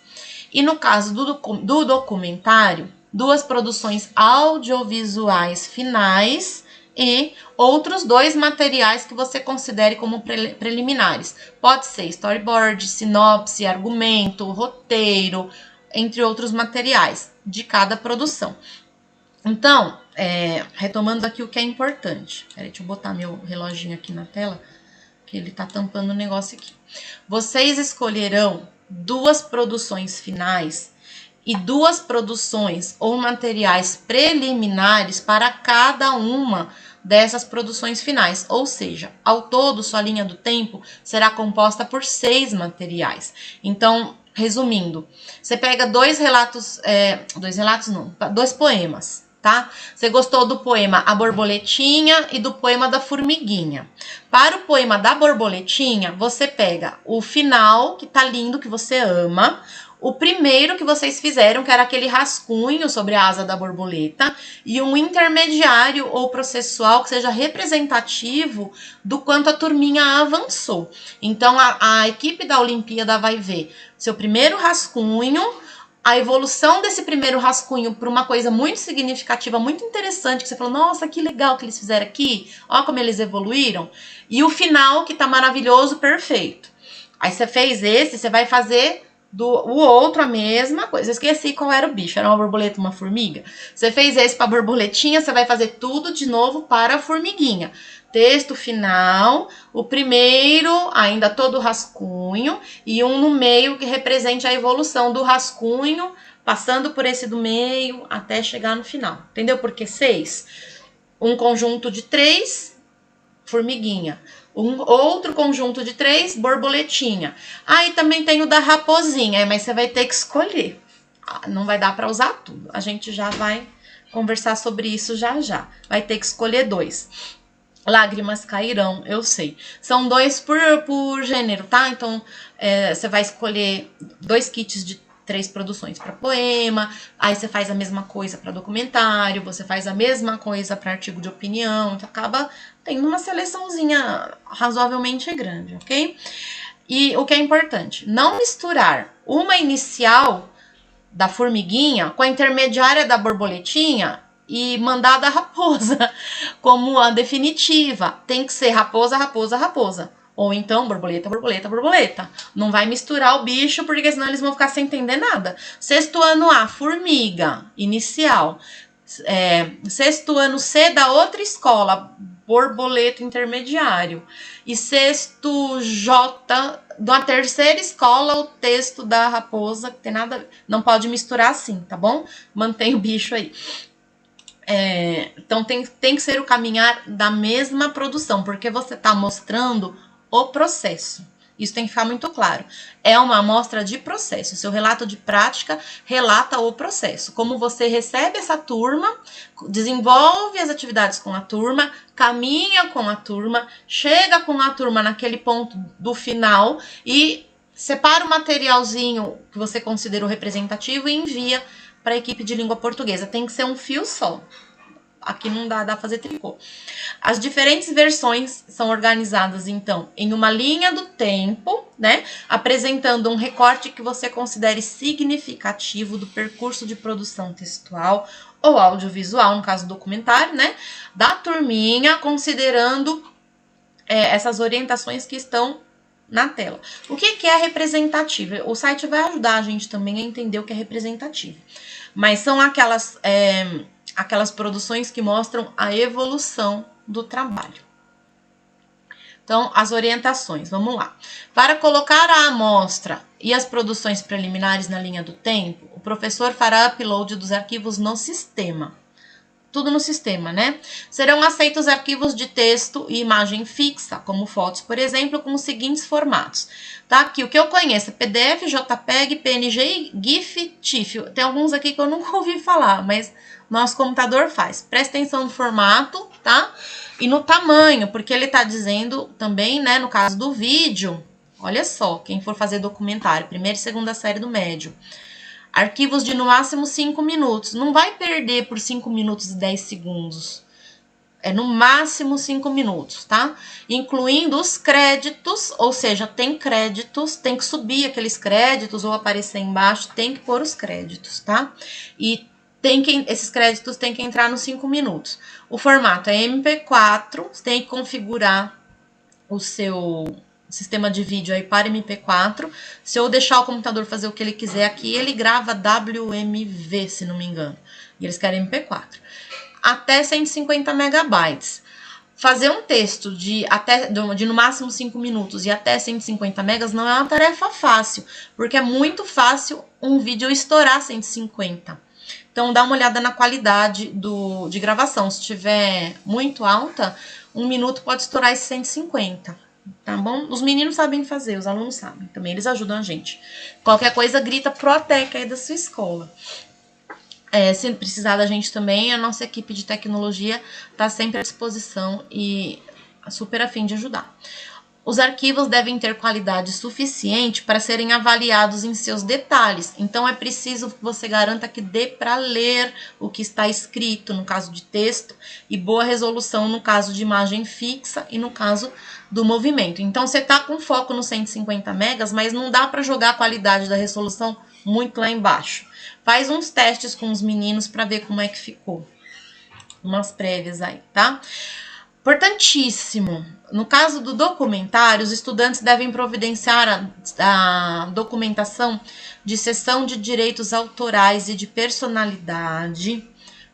E no caso do documentário, 2 produções audiovisuais finais e outros 2 materiais que você considere como preliminares. Pode ser storyboard, sinopse, argumento, roteiro, entre outros materiais de cada produção. Então, retomando aqui o que é importante. Peraí, deixa eu botar meu reloginho aqui na tela, que ele tá tampando o negócio aqui. Vocês escolherão 2 produções finais e 2 produções ou materiais preliminares para cada uma dessas produções finais. Ou seja, ao todo, sua linha do tempo será composta por 6 materiais. Então, resumindo, você pega 2 poemas, tá? Você gostou do poema A Borboletinha e do poema da Formiguinha. Para o poema da Borboletinha, você pega o final, que tá lindo, que você ama, o primeiro que vocês fizeram, que era aquele rascunho sobre a asa da borboleta, e um intermediário ou processual que seja representativo do quanto a turminha avançou. Então, a equipe da Olimpíada vai ver seu primeiro rascunho, a evolução desse primeiro rascunho para uma coisa muito significativa, muito interessante, que você falou, nossa, que legal que eles fizeram aqui, ó como eles evoluíram, e o final que tá maravilhoso, perfeito. Aí você fez esse, você vai fazer o outro a mesma coisa. Eu esqueci qual era o bicho, era uma borboleta, uma formiga. Você fez esse para a borboletinha, você vai fazer tudo de novo para a formiguinha. Texto final, o primeiro, ainda todo rascunho, e um no meio que represente a evolução do rascunho, passando por esse do meio até chegar no final. Entendeu? Porque 6, um conjunto de 3 formiguinha. Um outro conjunto de 3, borboletinha. Aí também tem o da raposinha, mas você vai ter que escolher. Não vai dar para usar tudo. A gente já vai conversar sobre isso já já. Vai ter que escolher 2. Lágrimas cairão, eu sei. São 2 por gênero, tá? Então, você vai escolher 2 kits de 3 produções para poema, aí você faz a mesma coisa para documentário, você faz a mesma coisa para artigo de opinião, então acaba tendo uma seleçãozinha razoavelmente grande, ok? E o que é importante, não misturar uma inicial da formiguinha com a intermediária da borboletinha e mandar da raposa como a definitiva. Tem que ser raposa, raposa, raposa. Ou então borboleta, borboleta, borboleta. Não vai misturar o bicho, porque senão eles vão ficar sem entender nada. Sexto ano A, formiga, inicial. Sexto ano C da outra escola, borboleta intermediário. E sexto J da terceira escola, o texto da raposa, que tem nada, não pode misturar assim, tá bom? Mantém o bicho aí. Então tem que ser o caminhar da mesma produção, porque você está mostrando o processo. Isso tem que ficar muito claro. É uma amostra de processo. Seu relato de prática relata o processo. Como você recebe essa turma, desenvolve as atividades com a turma, caminha com a turma, chega com a turma naquele ponto do final e separa o materialzinho que você considerou representativo e envia para a equipe de língua portuguesa. Tem que ser um fio só. Aqui não dá pra fazer tricô. As diferentes versões são organizadas, então, em uma linha do tempo, né? Apresentando um recorte que você considere significativo do percurso de produção textual ou audiovisual, no caso documentário, né? Da turminha, considerando essas orientações que estão na tela. O que é representativo? O site vai ajudar a gente também a entender o que é representativo. Mas são aquelas produções que mostram a evolução do trabalho. Então, as orientações, vamos lá. Para colocar a amostra e as produções preliminares na linha do tempo, o professor fará upload dos arquivos no sistema. Tudo no sistema, né? Serão aceitos arquivos de texto e imagem fixa, como fotos, por exemplo, com os seguintes formatos. Tá aqui, o que eu conheço, PDF, JPEG, PNG, GIF, TIFF. Tem alguns aqui que eu nunca ouvi falar, mas nosso computador faz. Presta atenção no formato, tá? E no tamanho, porque ele tá dizendo também, né, no caso do vídeo, olha só, quem for fazer documentário, primeira e segunda série do médio. Arquivos de no máximo 5 minutos. Não vai perder por 5 minutos e 10 segundos. É no máximo 5 minutos, tá? Incluindo os créditos, ou seja, tem créditos, tem que subir aqueles créditos ou aparecer embaixo, tem que pôr os créditos, tá? E esses créditos têm que entrar nos 5 minutos. O formato é MP4, você tem que configurar o seu sistema de vídeo aí para MP4. Se eu deixar o computador fazer o que ele quiser aqui, ele grava WMV, se não me engano. E eles querem MP4. Até 150 megabytes. Fazer um texto de no máximo 5 minutos e até 150 megas não é uma tarefa fácil, porque é muito fácil um vídeo estourar 150. Então, dá uma olhada na qualidade de gravação. Se estiver muito alta, 1 minuto pode estourar esse 150. Tá bom? Os meninos sabem fazer, os alunos sabem. Também eles ajudam a gente. Qualquer coisa, grita pro ATEC aí da sua escola. Se precisar da gente também, a nossa equipe de tecnologia tá sempre à disposição e super a fim de ajudar. Os arquivos devem ter qualidade suficiente para serem avaliados em seus detalhes. Então, é preciso que você garanta que dê para ler o que está escrito, no caso de texto, e boa resolução no caso de imagem fixa e no caso do movimento. Então, você está com foco no 150 megas, mas não dá para jogar a qualidade da resolução muito lá embaixo. Faz uns testes com os meninos para ver como é que ficou. Umas prévias aí, tá? Importantíssimo. No caso do documentário, os estudantes devem providenciar a documentação de cessão de direitos autorais e de personalidade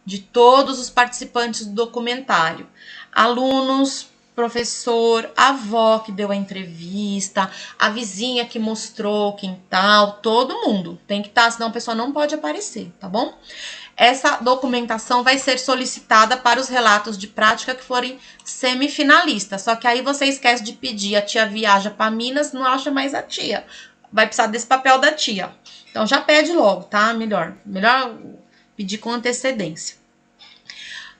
de todos os participantes do documentário. Alunos, professor, a avó que deu a entrevista, a vizinha que mostrou o quintal, todo mundo tem que estar, senão a pessoa não pode aparecer, tá bom? Essa documentação vai ser solicitada para os relatos de prática que forem semifinalistas. Só que aí você esquece de pedir, a tia viaja para Minas, não acha mais a tia. Vai precisar desse papel da tia. Então já pede logo, tá? Melhor pedir com antecedência.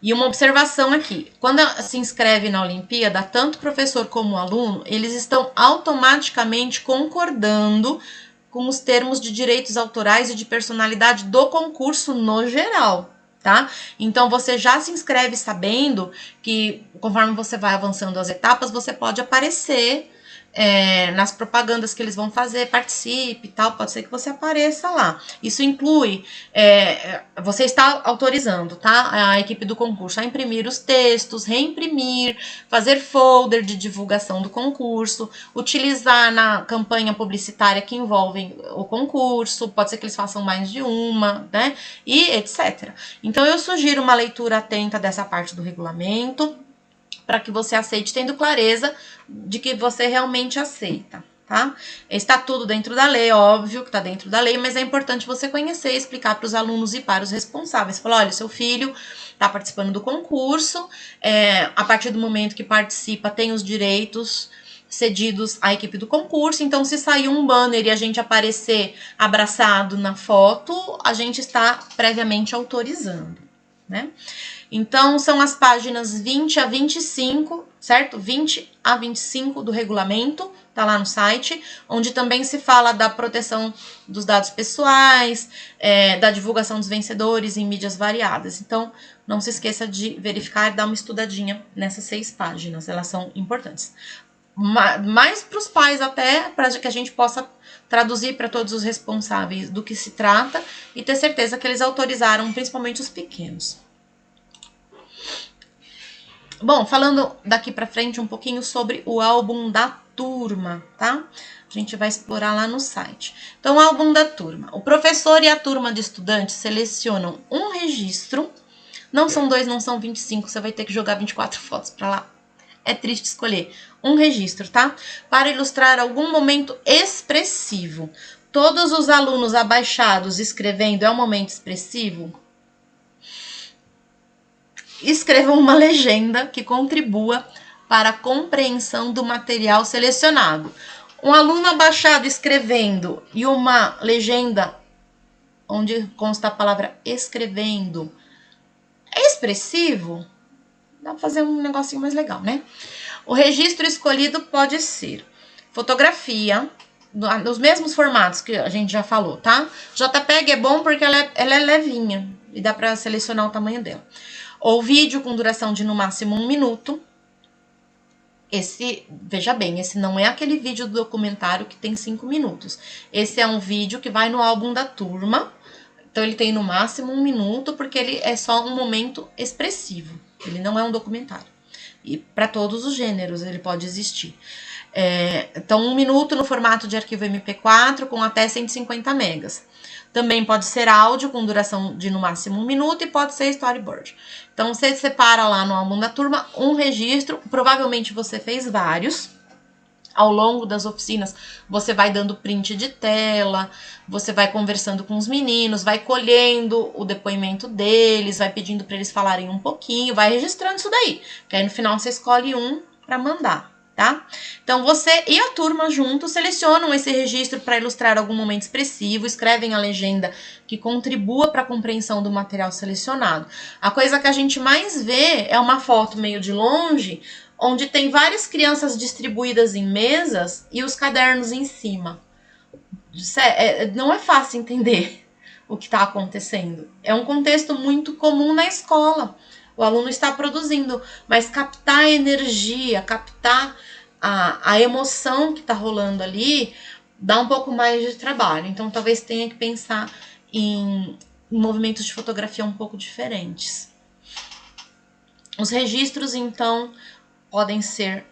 E uma observação aqui, quando se inscreve na Olimpíada, tanto o professor como o aluno, eles estão automaticamente concordando com os termos de direitos autorais e de personalidade do concurso no geral, tá? Então, você já se inscreve sabendo que, conforme você vai avançando as etapas, você pode aparecer nas propagandas que eles vão fazer, participe e tal, pode ser que você apareça lá. Isso inclui, você está autorizando, tá? A equipe do concurso a imprimir os textos, reimprimir, fazer folder de divulgação do concurso, utilizar na campanha publicitária que envolve o concurso, pode ser que eles façam mais de uma, né? E etc. Então, eu sugiro uma leitura atenta dessa parte do regulamento, para que você aceite, tendo clareza de que você realmente aceita, tá? Está tudo dentro da lei, óbvio que está dentro da lei, mas é importante você conhecer e explicar para os alunos e para os responsáveis. Falar, olha, seu filho está participando do concurso, a partir do momento que participa, tem os direitos cedidos à equipe do concurso, então se sair um banner e a gente aparecer abraçado na foto, a gente está previamente autorizando, né? Então, são as páginas 20 a 25, certo? 20 a 25 do regulamento, tá lá no site, onde também se fala da proteção dos dados pessoais, da divulgação dos vencedores em mídias variadas. Então, não se esqueça de verificar e dar uma estudadinha nessas 6 páginas, elas são importantes. Mais para os pais até, para que a gente possa traduzir para todos os responsáveis do que se trata e ter certeza que eles autorizaram, principalmente os pequenos. Bom, falando daqui pra frente um pouquinho sobre o álbum da turma, tá? A gente vai explorar lá no site. Então, o álbum da turma. O professor e a turma de estudantes selecionam um registro. Não são 2, não são 25, você vai ter que jogar 24 fotos pra lá. É triste escolher. Um registro, tá? Para ilustrar algum momento expressivo. Todos os alunos abaixados escrevendo é um momento expressivo? Escrevam uma legenda que contribua para a compreensão do material selecionado. Um aluno abaixado escrevendo e uma legenda onde consta a palavra escrevendo é expressivo? Dá para fazer um negocinho mais legal, né? O registro escolhido pode ser fotografia, nos mesmos formatos que a gente já falou, tá? JPEG é bom porque ela é levinha e dá para selecionar o tamanho dela. Ou vídeo com duração de no máximo 1 minuto. Esse, veja bem, esse não é aquele vídeo do documentário que tem 5 minutos. Esse é um vídeo que vai no álbum da turma. Então, ele tem no máximo 1 minuto, porque ele é só um momento expressivo. Ele não é um documentário. E para todos os gêneros ele pode existir. Então, 1 minuto no formato de arquivo MP4 com até 150 megas. Também pode ser áudio com duração de no máximo 1 minuto e pode ser storyboard. Então, você separa lá no álbum da turma um registro, provavelmente você fez vários. Ao longo das oficinas, você vai dando print de tela, você vai conversando com os meninos, vai colhendo o depoimento deles, vai pedindo para eles falarem um pouquinho, vai registrando isso daí. Que aí no final você escolhe um para mandar, tá? Então, você e a turma juntos selecionam esse registro para ilustrar algum momento expressivo, escrevem a legenda que contribua para a compreensão do material selecionado. A coisa que a gente mais vê é uma foto meio de longe, onde tem várias crianças distribuídas em mesas e os cadernos em cima. Não é fácil entender o que está acontecendo. É um contexto muito comum na escola. O aluno está produzindo, mas captar a energia, captar a emoção que está rolando ali, dá um pouco mais de trabalho. Então, talvez tenha que pensar em movimentos de fotografia um pouco diferentes. Os registros, então, podem ser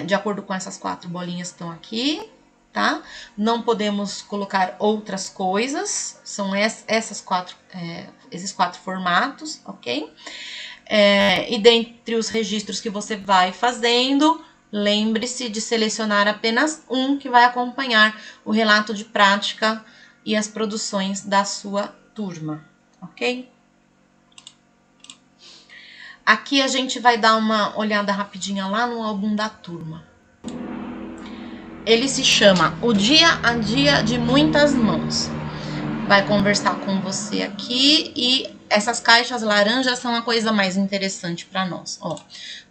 de acordo com essas 4 bolinhas que estão aqui, tá? Não podemos colocar outras coisas, são esses 4 formatos, ok? E dentre os registros que você vai fazendo, lembre-se de selecionar apenas um que vai acompanhar o relato de prática e as produções da sua turma, ok? Aqui a gente vai dar uma olhada rapidinha lá no álbum da turma. Ele se chama O Dia a Dia de Muitas Mãos. Vai conversar com você aqui e essas caixas laranjas são a coisa mais interessante para nós. Ó,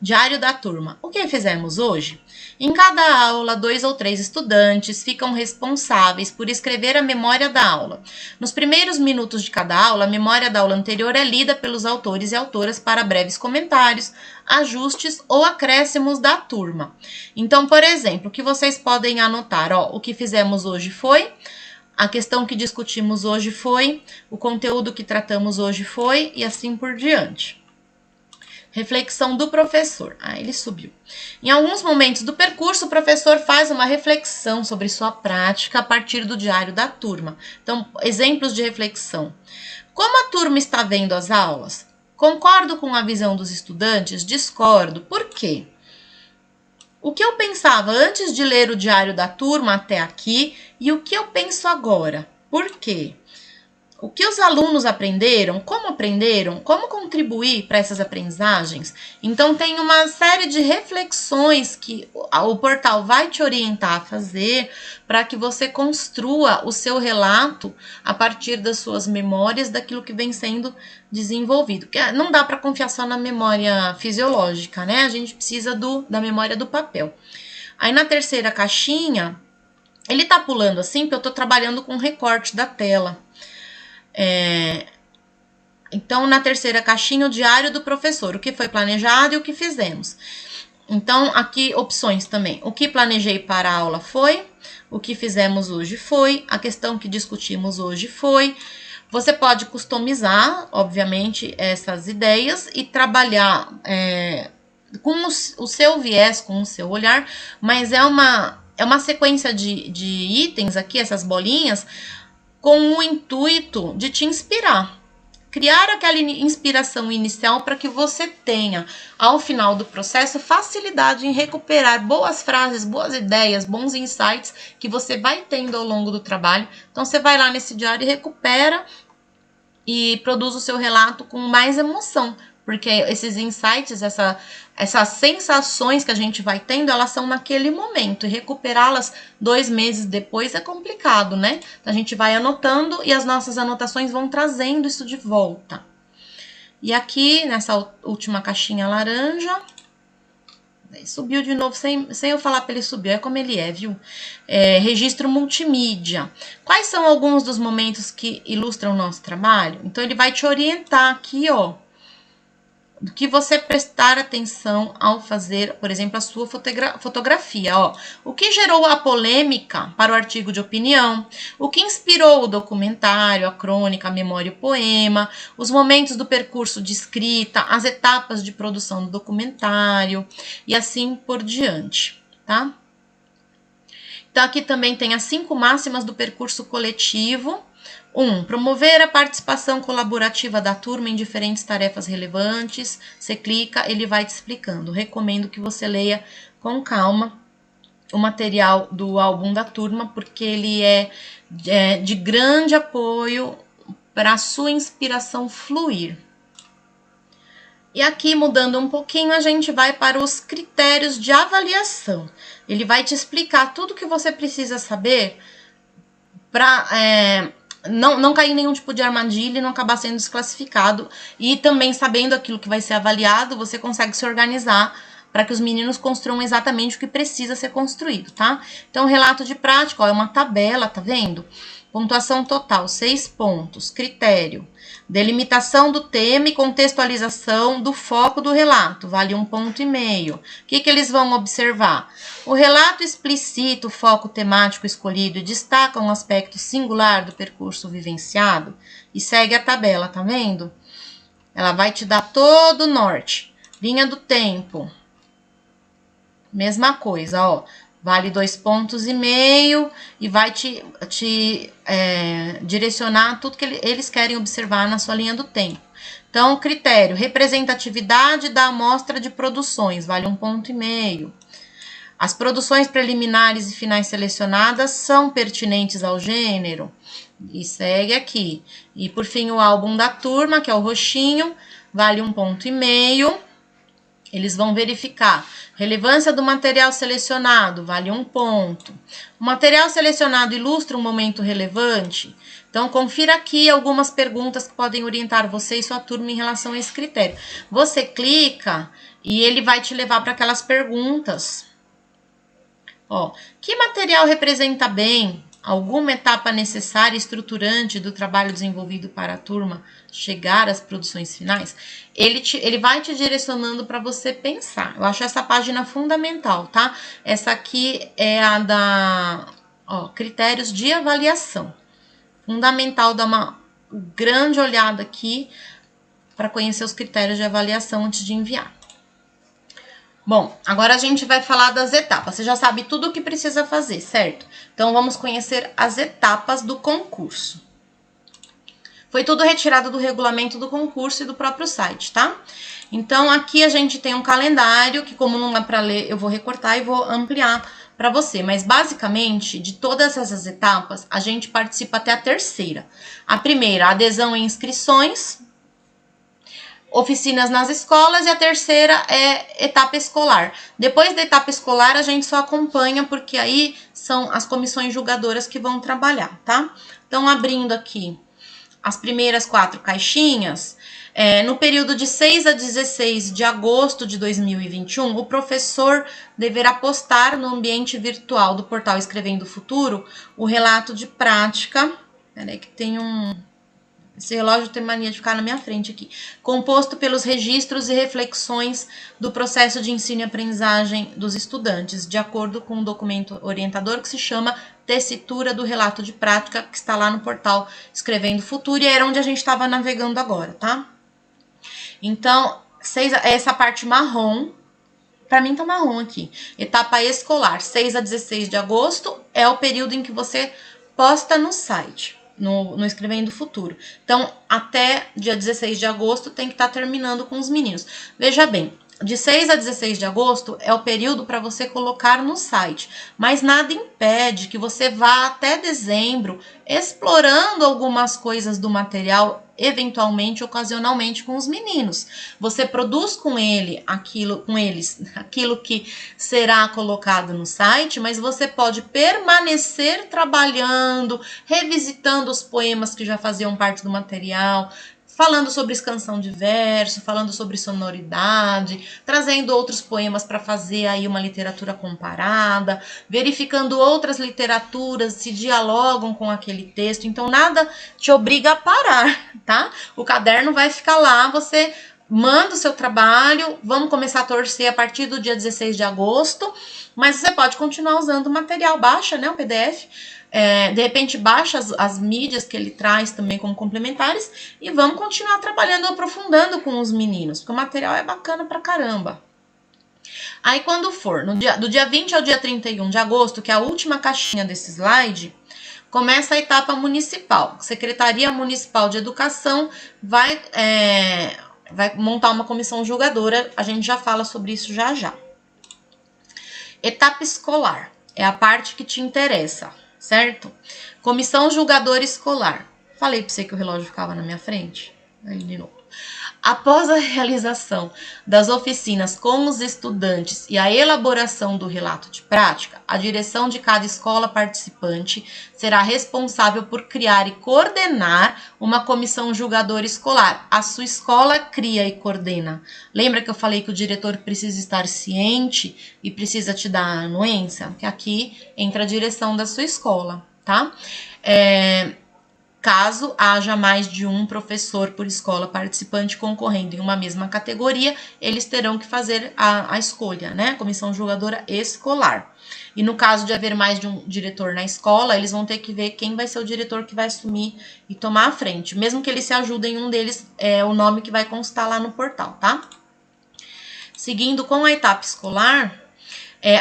diário da turma. O que fizemos hoje? Em cada aula, 2 ou 3 estudantes ficam responsáveis por escrever a memória da aula. Nos primeiros minutos de cada aula, a memória da aula anterior é lida pelos autores e autoras para breves comentários, ajustes ou acréscimos da turma. Então, por exemplo, o que vocês podem anotar? Ó, o que fizemos hoje foi... A questão que discutimos hoje foi, o conteúdo que tratamos hoje foi, e assim por diante. Reflexão do professor. Ele subiu. Em alguns momentos do percurso, o professor faz uma reflexão sobre sua prática a partir do diário da turma. Então, exemplos de reflexão. Como a turma está vendo as aulas? Concordo com a visão dos estudantes? Discordo. Por quê? O que eu pensava antes de ler o diário da turma até aqui e o que eu penso agora? Por quê? O que os alunos aprenderam? Como contribuir para essas aprendizagens? Então, tem uma série de reflexões que o portal vai te orientar a fazer para que você construa o seu relato a partir das suas memórias, daquilo que vem sendo desenvolvido. Porque não dá para confiar só na memória fisiológica, né? A gente precisa da memória do papel. Aí, na terceira caixinha, ele tá pulando assim, porque eu tô trabalhando com recorte da tela. Então, na terceira caixinha, o diário do professor, o que foi planejado e o que fizemos. Então, aqui, opções também. O que planejei para a aula foi, o que fizemos hoje foi, a questão que discutimos hoje foi. Você pode customizar, obviamente, essas ideias e trabalhar com o seu viés, com o seu olhar, mas é uma sequência de itens aqui, essas bolinhas, com o intuito de te inspirar. Criar aquela inspiração inicial para que você tenha, ao final do processo, facilidade em recuperar boas frases, boas ideias, bons insights que você vai tendo ao longo do trabalho. Então, você vai lá nesse diário e recupera e produz o seu relato com mais emoção, porque esses insights, essas sensações que a gente vai tendo, elas são naquele momento, e recuperá-las 2 meses depois é complicado, né? Então, a gente vai anotando e as nossas anotações vão trazendo isso de volta. E aqui, nessa última caixinha laranja, subiu de novo, sem eu falar para ele subir, é como ele é, viu? Registro multimídia. Quais são alguns dos momentos que ilustram o nosso trabalho? Então, ele vai te orientar aqui, ó, do que você prestar atenção ao fazer, por exemplo, a sua fotografia. Ó. O que gerou a polêmica para o artigo de opinião, o que inspirou o documentário, a crônica, a memória e o poema, os momentos do percurso de escrita, as etapas de produção do documentário e assim por diante, tá? Então, aqui também tem as 5 máximas do percurso coletivo. 1. Promover a participação colaborativa da turma em diferentes tarefas relevantes. Você clica, ele vai te explicando. Recomendo que você leia com calma o material do álbum da turma, porque ele é de grande apoio para a sua inspiração fluir. E aqui, mudando um pouquinho, a gente vai para os critérios de avaliação. Ele vai te explicar tudo que você precisa saber para... Não cair em nenhum tipo de armadilha e não acabar sendo desclassificado. E também, sabendo aquilo que vai ser avaliado, você consegue se organizar para que os meninos construam exatamente o que precisa ser construído, tá? Então, relato de prática, ó, é uma tabela, tá vendo? Pontuação total, 6 pontos. Critério: delimitação do tema e contextualização do foco do relato, vale 1,5 ponto. O que eles vão observar? O relato explicita o foco temático escolhido e destaca um aspecto singular do percurso vivenciado. E segue a tabela, tá vendo? Ela vai te dar todo o norte. Linha do tempo. Mesma coisa, ó. Vale 2,5 pontos e vai te direcionar tudo que eles querem observar na sua linha do tempo. Então, critério, representatividade da amostra de produções, vale 1,5 ponto. As produções preliminares e finais selecionadas são pertinentes ao gênero? E segue aqui. E, por fim, o álbum da turma, que é o roxinho, vale 1,5 ponto. Eles vão verificar relevância do material selecionado, vale 1 ponto. O material selecionado ilustra um momento relevante? Então, confira aqui algumas perguntas que podem orientar você e sua turma em relação a esse critério. Você clica e ele vai te levar para aquelas perguntas. Ó, que material representa bem alguma etapa necessária e estruturante do trabalho desenvolvido para a turma chegar às produções finais? Ele vai te direcionando para você pensar. Eu acho essa página fundamental, tá? Essa aqui é a da critérios de avaliação. Fundamental dar uma grande olhada aqui para conhecer os critérios de avaliação antes de enviar. Bom, agora a gente vai falar das etapas. Você já sabe tudo o que precisa fazer, certo? Então, vamos conhecer as etapas do concurso. Foi tudo retirado do regulamento do concurso e do próprio site, tá? Então, aqui a gente tem um calendário que, como não dá para ler, eu vou recortar e vou ampliar para você. Mas, basicamente, de todas essas etapas, a gente participa até a terceira. A primeira, adesão e inscrições, oficinas nas escolas, e a terceira é etapa escolar. Depois da etapa escolar, a gente só acompanha, porque aí são as comissões julgadoras que vão trabalhar, tá? Então, abrindo aqui as primeiras 4 caixinhas, no período de 6 a 16 de agosto de 2021, o professor deverá postar no ambiente virtual do portal Escrevendo o Futuro o relato de prática. Peraí que tem esse relógio tem mania de ficar na minha frente aqui. Composto pelos registros e reflexões do processo de ensino e aprendizagem dos estudantes, de acordo com um documento orientador que se chama Tessitura do Relato de Prática, que está lá no portal Escrevendo Futuro, e era onde a gente estava navegando agora, tá? Então, essa parte marrom, para mim tá marrom aqui. Etapa escolar, 6 a 16 de agosto, é o período em que você posta no site. No Escrevendo Futuro. Então, até dia 16 de agosto tem que estar terminando com os meninos. Veja bem, de 6 a 16 de agosto é o período para você colocar no site, mas nada impede que você vá até dezembro explorando algumas coisas do material, eventualmente, ocasionalmente, com os meninos. Você produz com eles aquilo que será colocado no site, mas você pode permanecer trabalhando, revisitando os poemas que já faziam parte do material, falando sobre escansão de verso, falando sobre sonoridade, trazendo outros poemas para fazer aí uma literatura comparada, verificando outras literaturas se dialogam com aquele texto. Então, nada te obriga a parar, tá? O caderno vai ficar lá, você manda o seu trabalho, vamos começar a torcer a partir do dia 16 de agosto, mas você pode continuar usando o material, baixa, né, o PDF, de repente baixa as mídias que ele traz também como complementares e vamos continuar trabalhando, aprofundando com os meninos, porque o material é bacana pra caramba. Aí quando for, do dia 20 ao dia 31 de agosto, que é a última caixinha desse slide, começa a etapa municipal. Secretaria Municipal de Educação vai montar uma comissão julgadora, a gente já fala sobre isso já já. Etapa escolar, é a parte que te interessa, certo? Comissão julgadora escolar. Falei pra você que o relógio ficava na minha frente? Aí de novo. Após a realização das oficinas com os estudantes e a elaboração do relato de prática, a direção de cada escola participante será responsável por criar e coordenar uma comissão julgadora escolar. A sua escola cria e coordena. Lembra que eu falei que o diretor precisa estar ciente e precisa te dar a anuência? Que aqui entra a direção da sua escola, tá? Caso haja mais de um professor por escola participante concorrendo em uma mesma categoria, eles terão que fazer a escolha, né? Comissão julgadora escolar. E no caso de haver mais de um diretor na escola, eles vão ter que ver quem vai ser o diretor que vai assumir e tomar a frente. Mesmo que eles se ajudem, um deles é o nome que vai constar lá no portal, tá? Seguindo com a etapa escolar,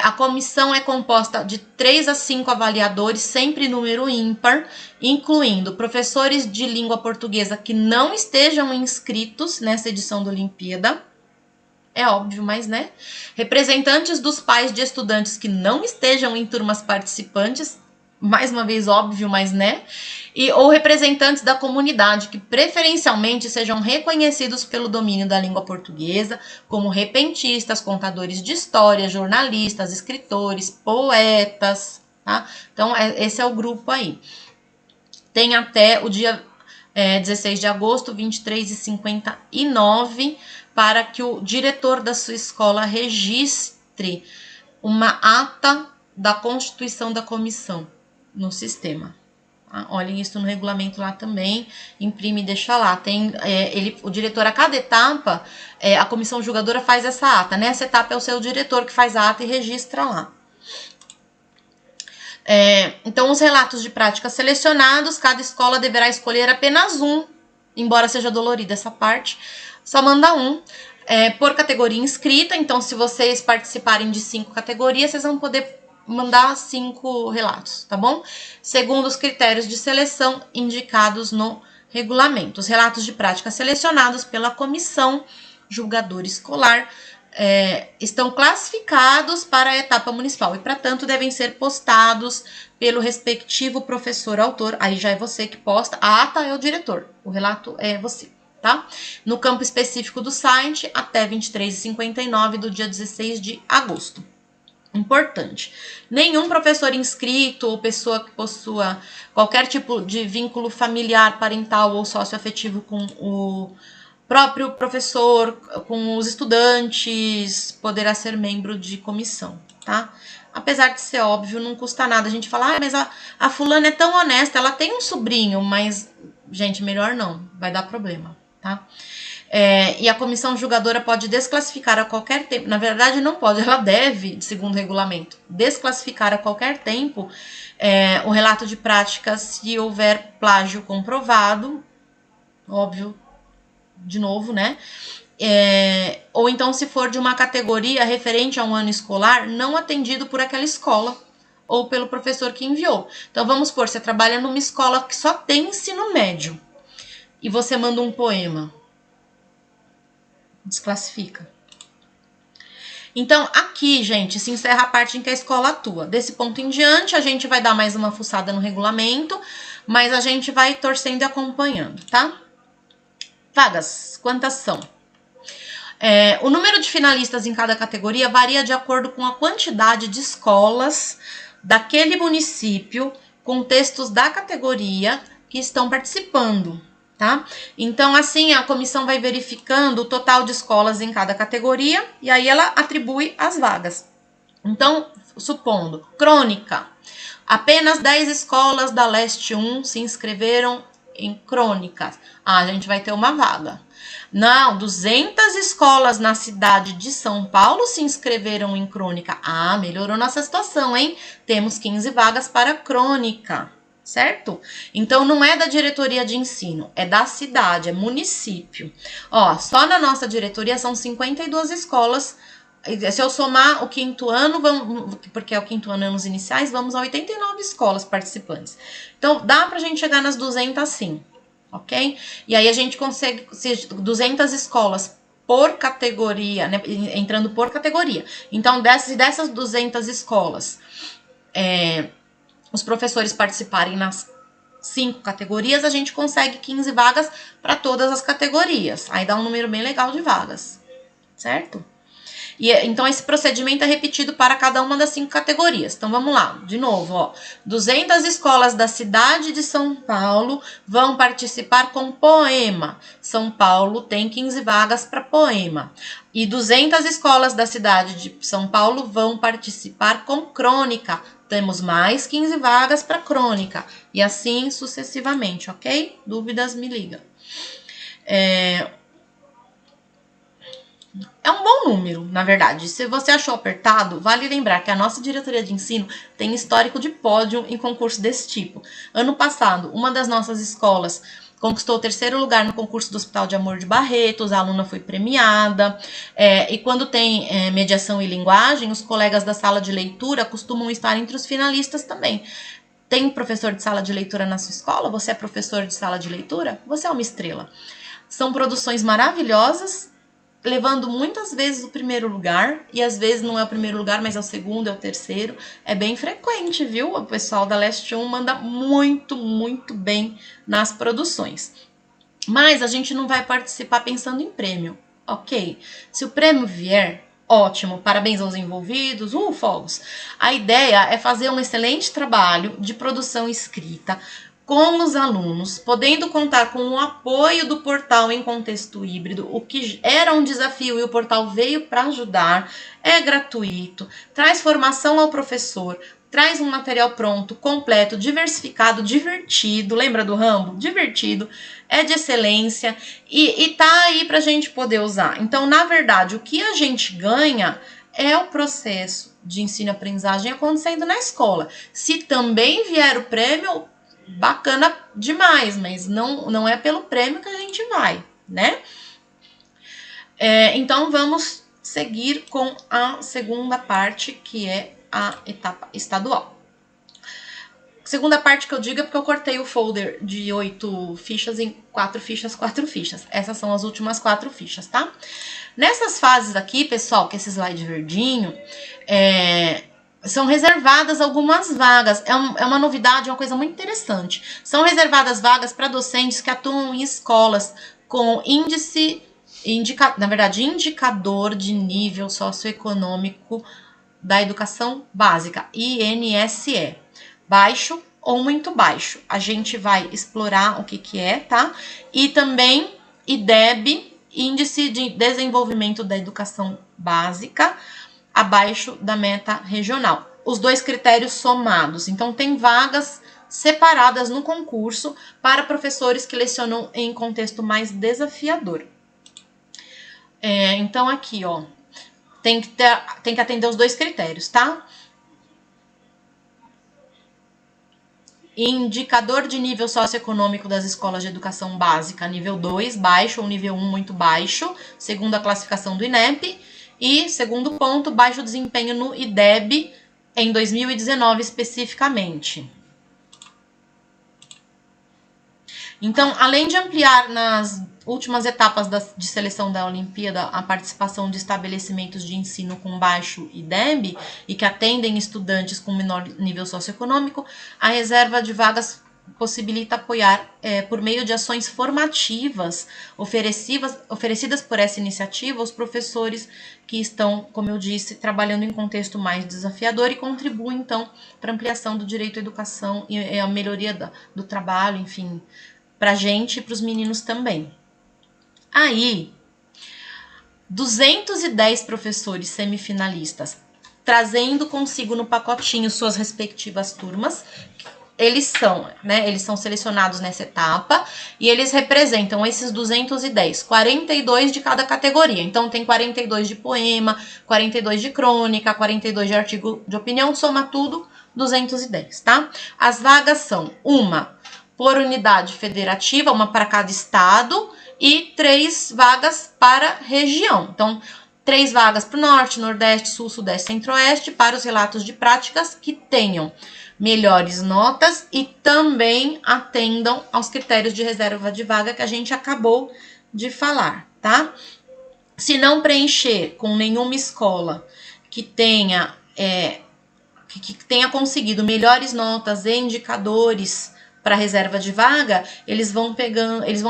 A comissão é composta de 3 a 5 avaliadores, sempre número ímpar, incluindo professores de língua portuguesa que não estejam inscritos nessa edição da Olimpíada. É óbvio, mas né? Representantes dos pais de estudantes que não estejam em turmas participantes, mais uma vez óbvio, mas né? Ou representantes da comunidade que preferencialmente sejam reconhecidos pelo domínio da língua portuguesa, como repentistas, contadores de história, jornalistas, escritores, poetas, tá? Então, esse é o grupo aí. Tem até o dia 16 de agosto, 23h59, para que o diretor da sua escola registre uma ata da constituição da comissão no sistema. Olhem isso no regulamento lá também, imprime e deixa lá. Tem, o diretor, a cada etapa, a comissão julgadora faz essa ata. Nessa etapa é o seu diretor que faz a ata e registra lá. Então, os relatos de prática selecionados, cada escola deverá escolher apenas um, embora seja dolorida essa parte, só manda um. Por categoria inscrita, então se vocês participarem de 5 categorias, vocês vão poder mandar 5 relatos, tá bom? Segundo os critérios de seleção indicados no regulamento. Os relatos de prática selecionados pela comissão julgadora escolar estão classificados para a etapa municipal e, portanto, devem ser postados pelo respectivo professor autor. Aí já é você que posta. A ata é o diretor, o relato é você, tá? No campo específico do site até 23h59 do dia 16 de agosto. Importante, nenhum professor inscrito ou pessoa que possua qualquer tipo de vínculo familiar, parental ou socioafetivo com o próprio professor, com os estudantes, poderá ser membro de comissão, tá? Apesar de ser óbvio, não custa nada a gente falar, mas a fulana é tão honesta, ela tem um sobrinho, mas, gente, melhor não, vai dar problema, tá? E a comissão julgadora pode desclassificar a qualquer tempo, na verdade não pode, ela deve, segundo o regulamento, desclassificar a qualquer tempo o relato de prática se houver plágio comprovado, óbvio, de novo, né? Ou então se for de uma categoria referente a um ano escolar não atendido por aquela escola ou pelo professor que enviou. Então vamos supor, você trabalha numa escola que só tem ensino médio e você manda um poema. Desclassifica. Então, aqui, gente, se encerra a parte em que a escola atua. Desse ponto em diante, a gente vai dar mais uma fuçada no regulamento, mas a gente vai torcendo e acompanhando, tá? Vagas, quantas são? O número de finalistas em cada categoria varia de acordo com a quantidade de escolas daquele município, com textos da categoria que estão participando. Tá? Então, assim, a comissão vai verificando o total de escolas em cada categoria e aí ela atribui as vagas. Então, supondo, crônica, apenas 10 escolas da Leste 1 se inscreveram em crônicas. A gente vai ter uma vaga. Não, 200 escolas na cidade de São Paulo se inscreveram em crônica. Melhorou nossa situação, hein? Temos 15 vagas para crônica. Certo? Então, não é da diretoria de ensino, é da cidade, é município. Só na nossa diretoria são 52 escolas. Se eu somar o 5º ano, porque é o 5º ano anos iniciais, vamos a 89 escolas participantes. Então, dá pra gente chegar nas 200 sim, ok? E aí a gente consegue 200 escolas por categoria, né? Entrando por categoria. Então, dessas 200 escolas, os professores participarem nas 5 categorias, a gente consegue 15 vagas para todas as categorias. Aí dá um número bem legal de vagas, certo? E então, esse procedimento é repetido para cada uma das 5 categorias. Então, vamos lá, de novo, 200 escolas da cidade de São Paulo vão participar com poema. São Paulo tem 15 vagas para poema. E 200 escolas da cidade de São Paulo vão participar com crônica. Temos mais 15 vagas para crônica. E assim sucessivamente, ok? Dúvidas, me liga. É um bom número, na verdade. Se você achou apertado, vale lembrar que a nossa diretoria de ensino tem histórico de pódio em concurso desse tipo. Ano passado, uma das nossas escolas conquistou o 3º lugar no concurso do Hospital de Amor de Barretos, a aluna foi premiada. E quando tem mediação e linguagem, os colegas da sala de leitura costumam estar entre os finalistas também. Tem professor de sala de leitura na sua escola? Você é professor de sala de leitura? Você é uma estrela. São produções maravilhosas, levando muitas vezes o 1º lugar, e às vezes não é o 1º lugar, mas é o 2º, é o 3º. É bem frequente, viu? O pessoal da Leste 1 manda muito, muito bem nas produções. Mas a gente não vai participar pensando em prêmio, ok? Se o prêmio vier, ótimo, parabéns aos envolvidos, fogos. A ideia é fazer um excelente trabalho de produção escrita com os alunos, podendo contar com o apoio do portal em contexto híbrido, o que era um desafio e o portal veio para ajudar, é gratuito, traz formação ao professor, traz um material pronto, completo, diversificado, divertido, lembra do Rambo? Divertido, é de excelência e tá aí pra gente poder usar. Então, na verdade, o que a gente ganha é o processo de ensino e aprendizagem acontecendo na escola. Se também vier o prêmio, bacana demais, mas não é pelo prêmio que a gente vai, né? Então, vamos seguir com a segunda parte, que é a etapa estadual. Segunda parte que eu digo é porque eu cortei o folder de 8 fichas em 4 fichas, 4 fichas. Essas são as últimas 4 fichas, tá? Nessas fases aqui, pessoal, que esse slide verdinho, são reservadas algumas vagas. É uma novidade, uma coisa muito interessante. São reservadas vagas para docentes que atuam em escolas com indicador de nível socioeconômico da educação básica, INSE, baixo ou muito baixo. A gente vai explorar o que é, tá? E também IDEB, Índice de Desenvolvimento da Educação Básica, abaixo da meta regional. Os 2 critérios somados. Então, tem vagas separadas no concurso para professores que lecionam em contexto mais desafiador. Então, aqui, ó, tem que atender os 2 critérios, tá? Indicador de nível socioeconômico das escolas de educação básica, nível 2, baixo, ou nível 1, muito baixo, segundo a classificação do INEP. E, segundo ponto, baixo desempenho no IDEB em 2019 especificamente. Então, além de ampliar nas últimas etapas de seleção da Olimpíada a participação de estabelecimentos de ensino com baixo IDEB e que atendem estudantes com menor nível socioeconômico, a reserva de vagas possibilita apoiar, por meio de ações formativas oferecidas por essa iniciativa, os professores que estão, como eu disse, trabalhando em contexto mais desafiador e contribuem, então, para a ampliação do direito à educação e a melhoria do trabalho, enfim, para a gente e para os meninos também. Aí, 210 professores semifinalistas, trazendo consigo no pacotinho suas respectivas turmas. Eles são selecionados nessa etapa e eles representam esses 210, 42 de cada categoria. Então, tem 42 de poema, 42 de crônica, 42 de artigo de opinião, soma tudo, 210, tá? As vagas são uma por unidade federativa, uma para cada estado, e 3 vagas para região. Então, 3 vagas para o Norte, Nordeste, Sul, Sudeste, Centro-Oeste, para os relatos de práticas que tenham melhores notas e também atendam aos critérios de reserva de vaga que a gente acabou de falar, tá? Se não preencher com nenhuma escola que tenha conseguido melhores notas e indicadores para reserva de vaga, eles vão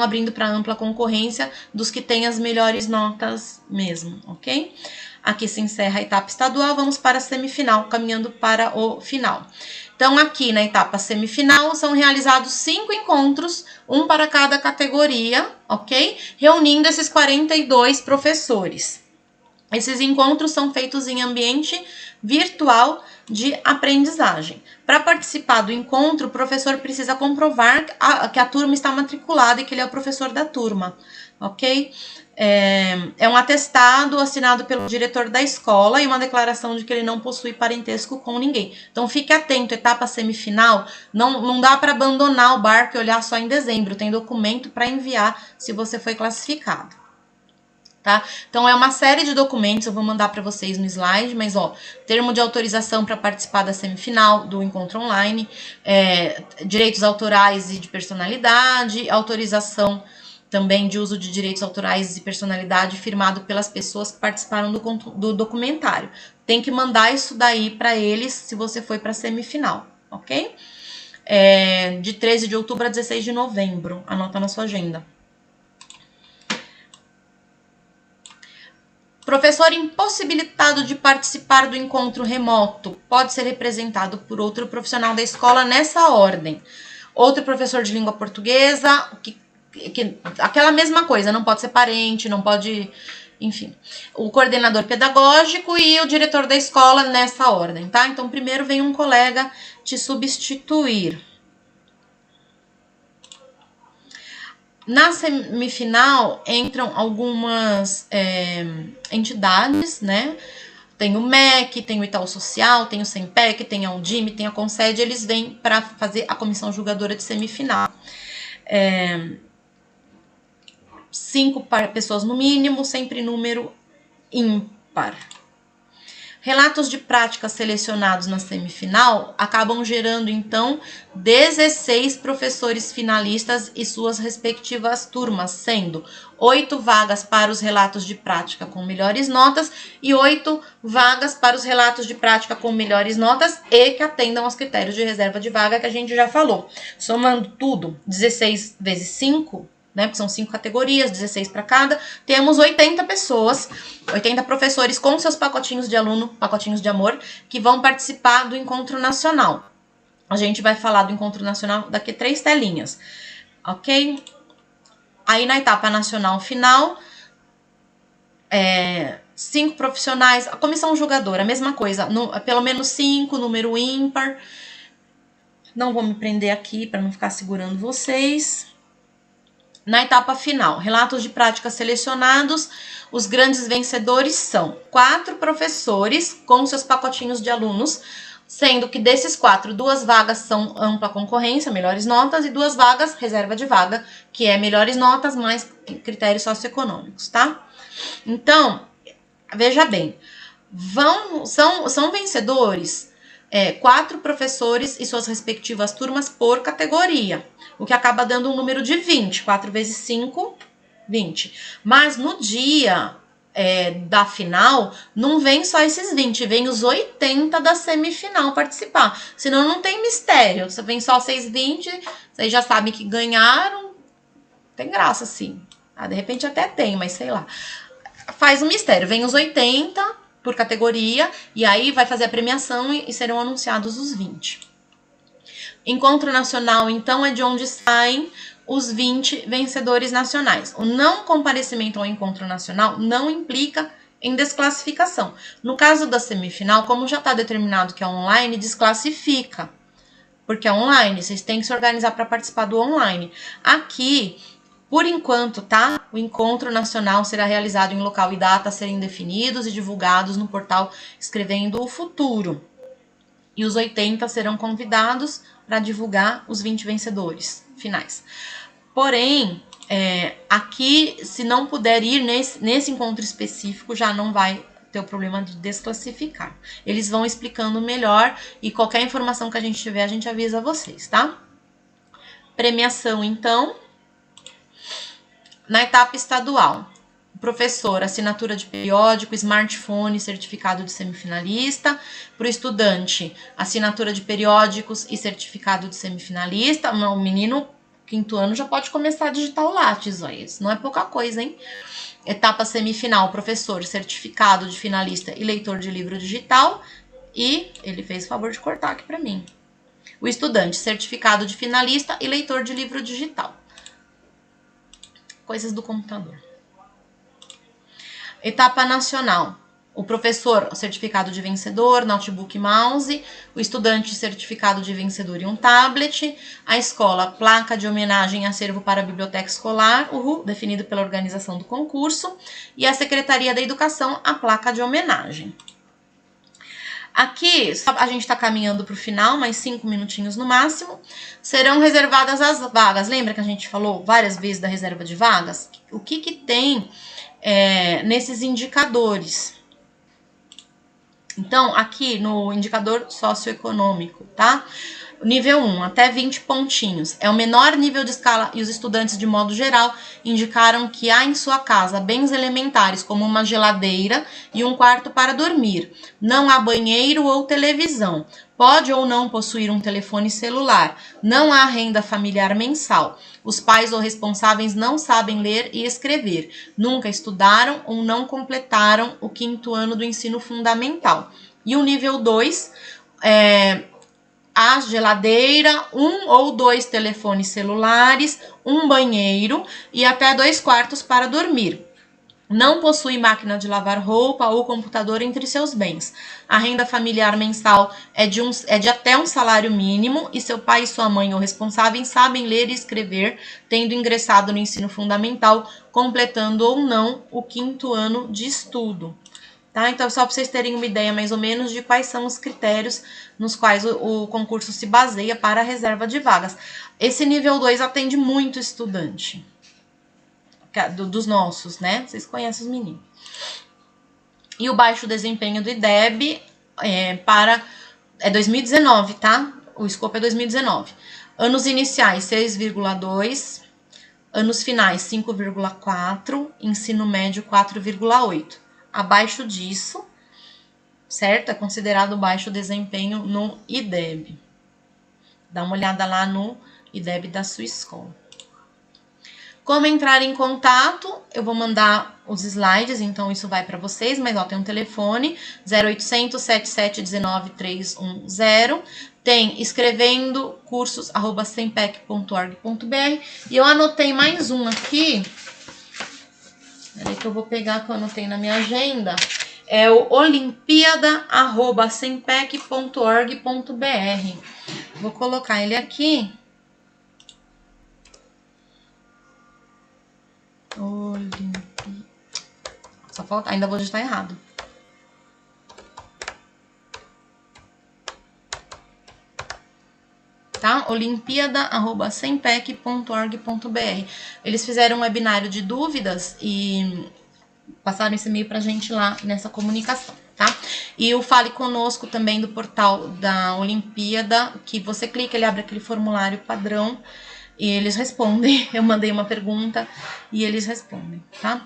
abrindo para ampla concorrência dos que têm as melhores notas mesmo, ok? Aqui se encerra a etapa estadual, vamos para a semifinal, caminhando para o final. Então, aqui na etapa semifinal, são realizados 5 encontros, um para cada categoria, ok? Reunindo esses 42 professores. Esses encontros são feitos em ambiente virtual de aprendizagem. Para participar do encontro, o professor precisa comprovar que a turma está matriculada e que ele é o professor da turma, ok? É um atestado assinado pelo diretor da escola e uma declaração de que ele não possui parentesco com ninguém. Então fique atento, etapa semifinal, não dá para abandonar o barco e olhar só em dezembro, tem documento para enviar se você foi classificado. Tá? Então é uma série de documentos, eu vou mandar para vocês no slide, mas ó, termo de autorização para participar da semifinal do encontro online, direitos autorais e de personalidade, autorização também de uso de direitos autorais e personalidade firmado pelas pessoas que participaram do documentário. Tem que mandar isso daí para eles se você foi para a semifinal, ok? De 13 de outubro a 16 de novembro, anota na sua agenda. Professor impossibilitado de participar do encontro remoto pode ser representado por outro profissional da escola nessa ordem. Outro professor de língua portuguesa, aquela mesma coisa, não pode ser parente, não pode, enfim. O coordenador pedagógico e o diretor da escola nessa ordem, tá? Então, primeiro vem um colega te substituir. Na semifinal entram algumas entidades, né? Tem o MEC, tem o Itaú Social, tem o SEMPEC, tem a Undime, tem a Concede, eles vêm para fazer a comissão julgadora de semifinal. 5 pessoas no mínimo, sempre número ímpar. Relatos de prática selecionados na semifinal acabam gerando, então, 16 professores finalistas e suas respectivas turmas, sendo 8 vagas para os relatos de prática com melhores notas e 8 vagas para os relatos de prática com melhores notas e que atendam aos critérios de reserva de vaga que a gente já falou. Somando tudo, 16 vezes 5, né, porque são 5 categorias, 16 para cada, temos 80 pessoas, 80 professores com seus pacotinhos de aluno, pacotinhos de amor, que vão participar do encontro nacional. A gente vai falar do encontro nacional daqui a 3 telinhas, ok? Aí na etapa nacional final, 5 profissionais, a comissão julgadora, a mesma coisa, pelo menos 5, número ímpar. Não vou me prender aqui para não ficar segurando vocês. Na etapa final, relatos de prática selecionados, os grandes vencedores são 4 professores com seus pacotinhos de alunos, sendo que desses 4, 2 vagas são ampla concorrência, melhores notas, e 2 vagas, reserva de vaga, que é melhores notas mais critérios socioeconômicos, tá? Então, veja bem, são vencedores 4 professores e suas respectivas turmas por categoria, o que acaba dando um número de 20, 4 vezes 5, 20. Mas no dia da final, não vem só esses 20, vem os 80 da semifinal participar. Senão não tem mistério, se vem só 6, 20, vocês já sabem que ganharam, tem graça sim. De repente até tem, mas sei lá. Faz um mistério, vem os 80 por categoria, e aí vai fazer a premiação e serão anunciados os 20. Encontro nacional, então, é de onde saem os 20 vencedores nacionais. O não comparecimento ao encontro nacional não implica em desclassificação. No caso da semifinal, como já está determinado que é online, desclassifica, porque é online, vocês têm que se organizar para participar do online. Aqui, por enquanto, tá? O encontro nacional será realizado em local e data a serem definidos e divulgados no portal Escrevendo o Futuro. E os 80 serão convidados para divulgar os 20 vencedores finais. Porém, aqui, se não puder ir nesse encontro específico, já não vai ter o problema de desclassificar. Eles vão explicando melhor e qualquer informação que a gente tiver, a gente avisa vocês, tá? Premiação, então. Na etapa estadual, professor, assinatura de periódico, smartphone, certificado de semifinalista. Para o estudante, assinatura de periódicos e certificado de semifinalista. O menino, 5º ano, já pode começar a digitar o Lattes. Isso não é pouca coisa, hein? Etapa semifinal, professor, certificado de finalista e leitor de livro digital. E ele fez o favor de cortar aqui para mim. O estudante, certificado de finalista e leitor de livro digital. Coisas do computador. Etapa nacional. O professor, certificado de vencedor, notebook e mouse. O estudante, certificado de vencedor e um tablet. A escola, placa de homenagem e acervo para a biblioteca escolar, definido pela organização do concurso. E a Secretaria da Educação, a placa de homenagem. Aqui, a gente está caminhando para o final, mais 5 minutinhos no máximo. Serão reservadas as vagas. Lembra que a gente falou várias vezes da reserva de vagas? O que tem nesses indicadores? Então, aqui no indicador socioeconômico, tá? Nível 1, até 20 pontinhos. É o menor nível de escala e os estudantes, de modo geral, indicaram que há em sua casa bens elementares, como uma geladeira e um quarto para dormir. Não há banheiro ou televisão. Pode ou não possuir um telefone celular. Não há renda familiar mensal. Os pais ou responsáveis não sabem ler e escrever. Nunca estudaram ou não completaram o 5º ano do ensino fundamental. E o nível 2 a geladeira, 1 ou 2 telefones celulares, um banheiro e até 2 quartos para dormir. Não possui máquina de lavar roupa ou computador entre seus bens. A renda familiar mensal é de até um salário mínimo e seu pai e sua mãe ou responsáveis sabem ler e escrever, tendo ingressado no ensino fundamental, completando ou não o 5º ano de estudo. Tá? Então, só para vocês terem uma ideia mais ou menos de quais são os critérios nos quais o concurso se baseia para a reserva de vagas. Esse nível 2 atende muito estudante. Dos nossos, né? Vocês conhecem os meninos. E o baixo desempenho do IDEB é 2019, tá? O escopo é 2019. Anos iniciais, 6,2. Anos finais, 5,4. Ensino médio, 4,8. Abaixo disso, certo? É considerado baixo desempenho no IDEB. Dá uma olhada lá no IDEB da sua escola. Como entrar em contato? Eu vou mandar os slides, então isso vai para vocês, mas tem um telefone 0800 7719 310. Tem escrevendo cursos@sempec.org.br. E eu anotei mais um aqui. Peraí que eu vou pegar que eu anotei na minha agenda. É o olimpíada@sempec.org.br. Vou colocar ele aqui. Só falta, ainda vou digitar errado. Tá? Olimpíada@sempec.org.br. Eles fizeram um webinário de dúvidas e passaram esse e-mail pra gente lá nessa comunicação, tá? E o Fale Conosco também do portal da Olimpíada, que você clica, ele abre aquele formulário padrão e eles respondem. Eu mandei uma pergunta e eles respondem, tá?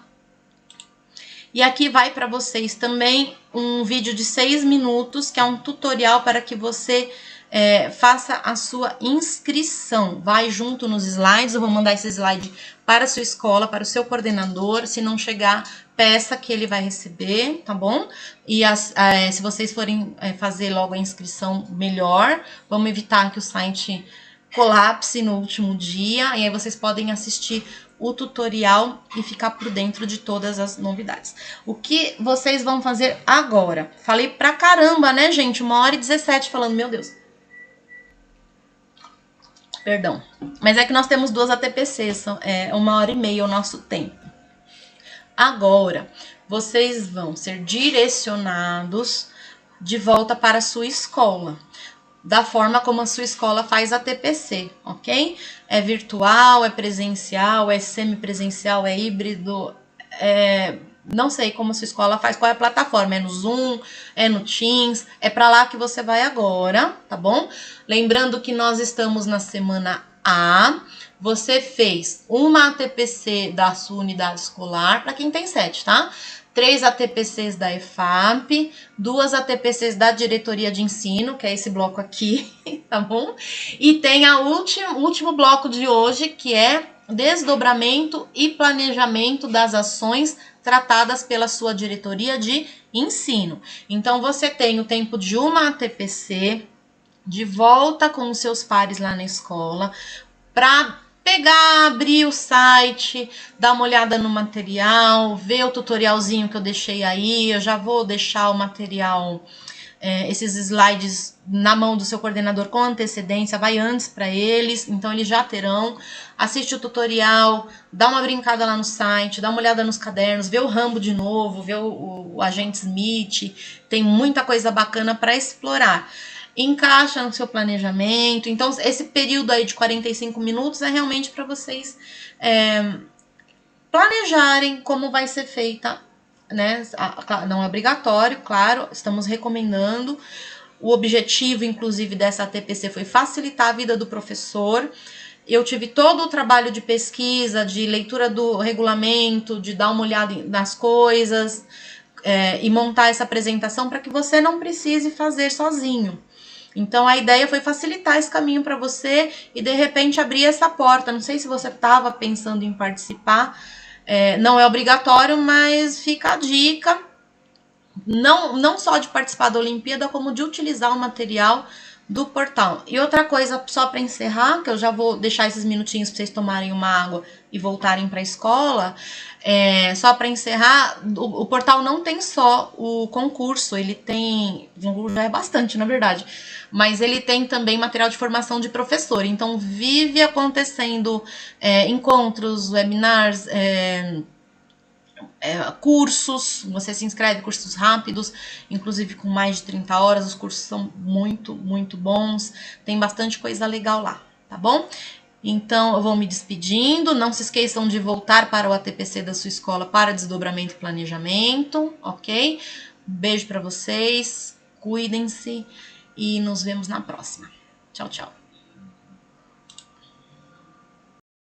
E aqui vai para vocês também um vídeo de 6 minutos, que é um tutorial para que você faça a sua inscrição. Vai junto nos slides, eu vou mandar esse slide para a sua escola, para o seu coordenador. Se não chegar, peça que ele vai receber, tá bom? E se vocês forem fazer logo a inscrição, melhor. Vamos evitar que o site colapse no último dia, e aí vocês podem assistir o tutorial e ficar por dentro de todas as novidades. O que vocês vão fazer agora? Falei pra caramba, né, gente? 1h17 falando, meu Deus. Perdão. Mas é que nós temos 2 ATPCs, é 1h30 o nosso tempo. Agora, vocês vão ser direcionados de volta para a sua escola, da forma como a sua escola faz a TPC, ok? É virtual, é presencial, é semipresencial, é híbrido, não sei como a sua escola faz, qual é a plataforma, é no Zoom, é no Teams, é para lá que você vai agora, tá bom? Lembrando que nós estamos na semana A, você fez uma ATPC da sua unidade escolar, para quem tem 7, tá? 3 ATPCs da EFAP, 2 ATPCs da diretoria de ensino, que é esse bloco aqui, tá bom? E tem o último bloco de hoje, que é desdobramento e planejamento das ações tratadas pela sua diretoria de ensino. Então, você tem o tempo de uma ATPC, de volta com os seus pares lá na escola, para pegar, abrir o site, dar uma olhada no material, ver o tutorialzinho que eu deixei aí. Eu já vou deixar o material, esses slides na mão do seu coordenador com antecedência, vai antes para eles, então eles já terão. Assiste o tutorial, dá uma brincada lá no site, dá uma olhada nos cadernos, vê o Rambo de novo, vê o Agente Smith, tem muita coisa bacana para explorar. Encaixa no seu planejamento. Então, esse período aí de 45 minutos é realmente para vocês planejarem como vai ser feita, né? Não é obrigatório, claro, estamos recomendando. O objetivo, inclusive, dessa TPC foi facilitar a vida do professor. Eu tive todo o trabalho de pesquisa, de leitura do regulamento, de dar uma olhada nas coisas e montar essa apresentação para que você não precise fazer sozinho. Então, a ideia foi facilitar esse caminho para você e, de repente, abrir essa porta. Não sei se você estava pensando em participar, não é obrigatório, mas fica a dica, não só de participar da Olimpíada, como de utilizar o material do portal. E outra coisa, só para encerrar, que eu já vou deixar esses minutinhos para vocês tomarem uma água e voltarem para a escola, só para encerrar, o portal não tem só o concurso, ele tem, já é bastante na verdade, mas ele tem também material de formação de professor. Então vive acontecendo encontros, webinars, cursos, você se inscreve, cursos rápidos, inclusive com mais de 30 horas, os cursos são muito, muito bons, tem bastante coisa legal lá, tá bom? Então, eu vou me despedindo, não se esqueçam de voltar para o ATPC da sua escola para desdobramento e planejamento, ok? Beijo para vocês, cuidem-se e nos vemos na próxima. Tchau, tchau.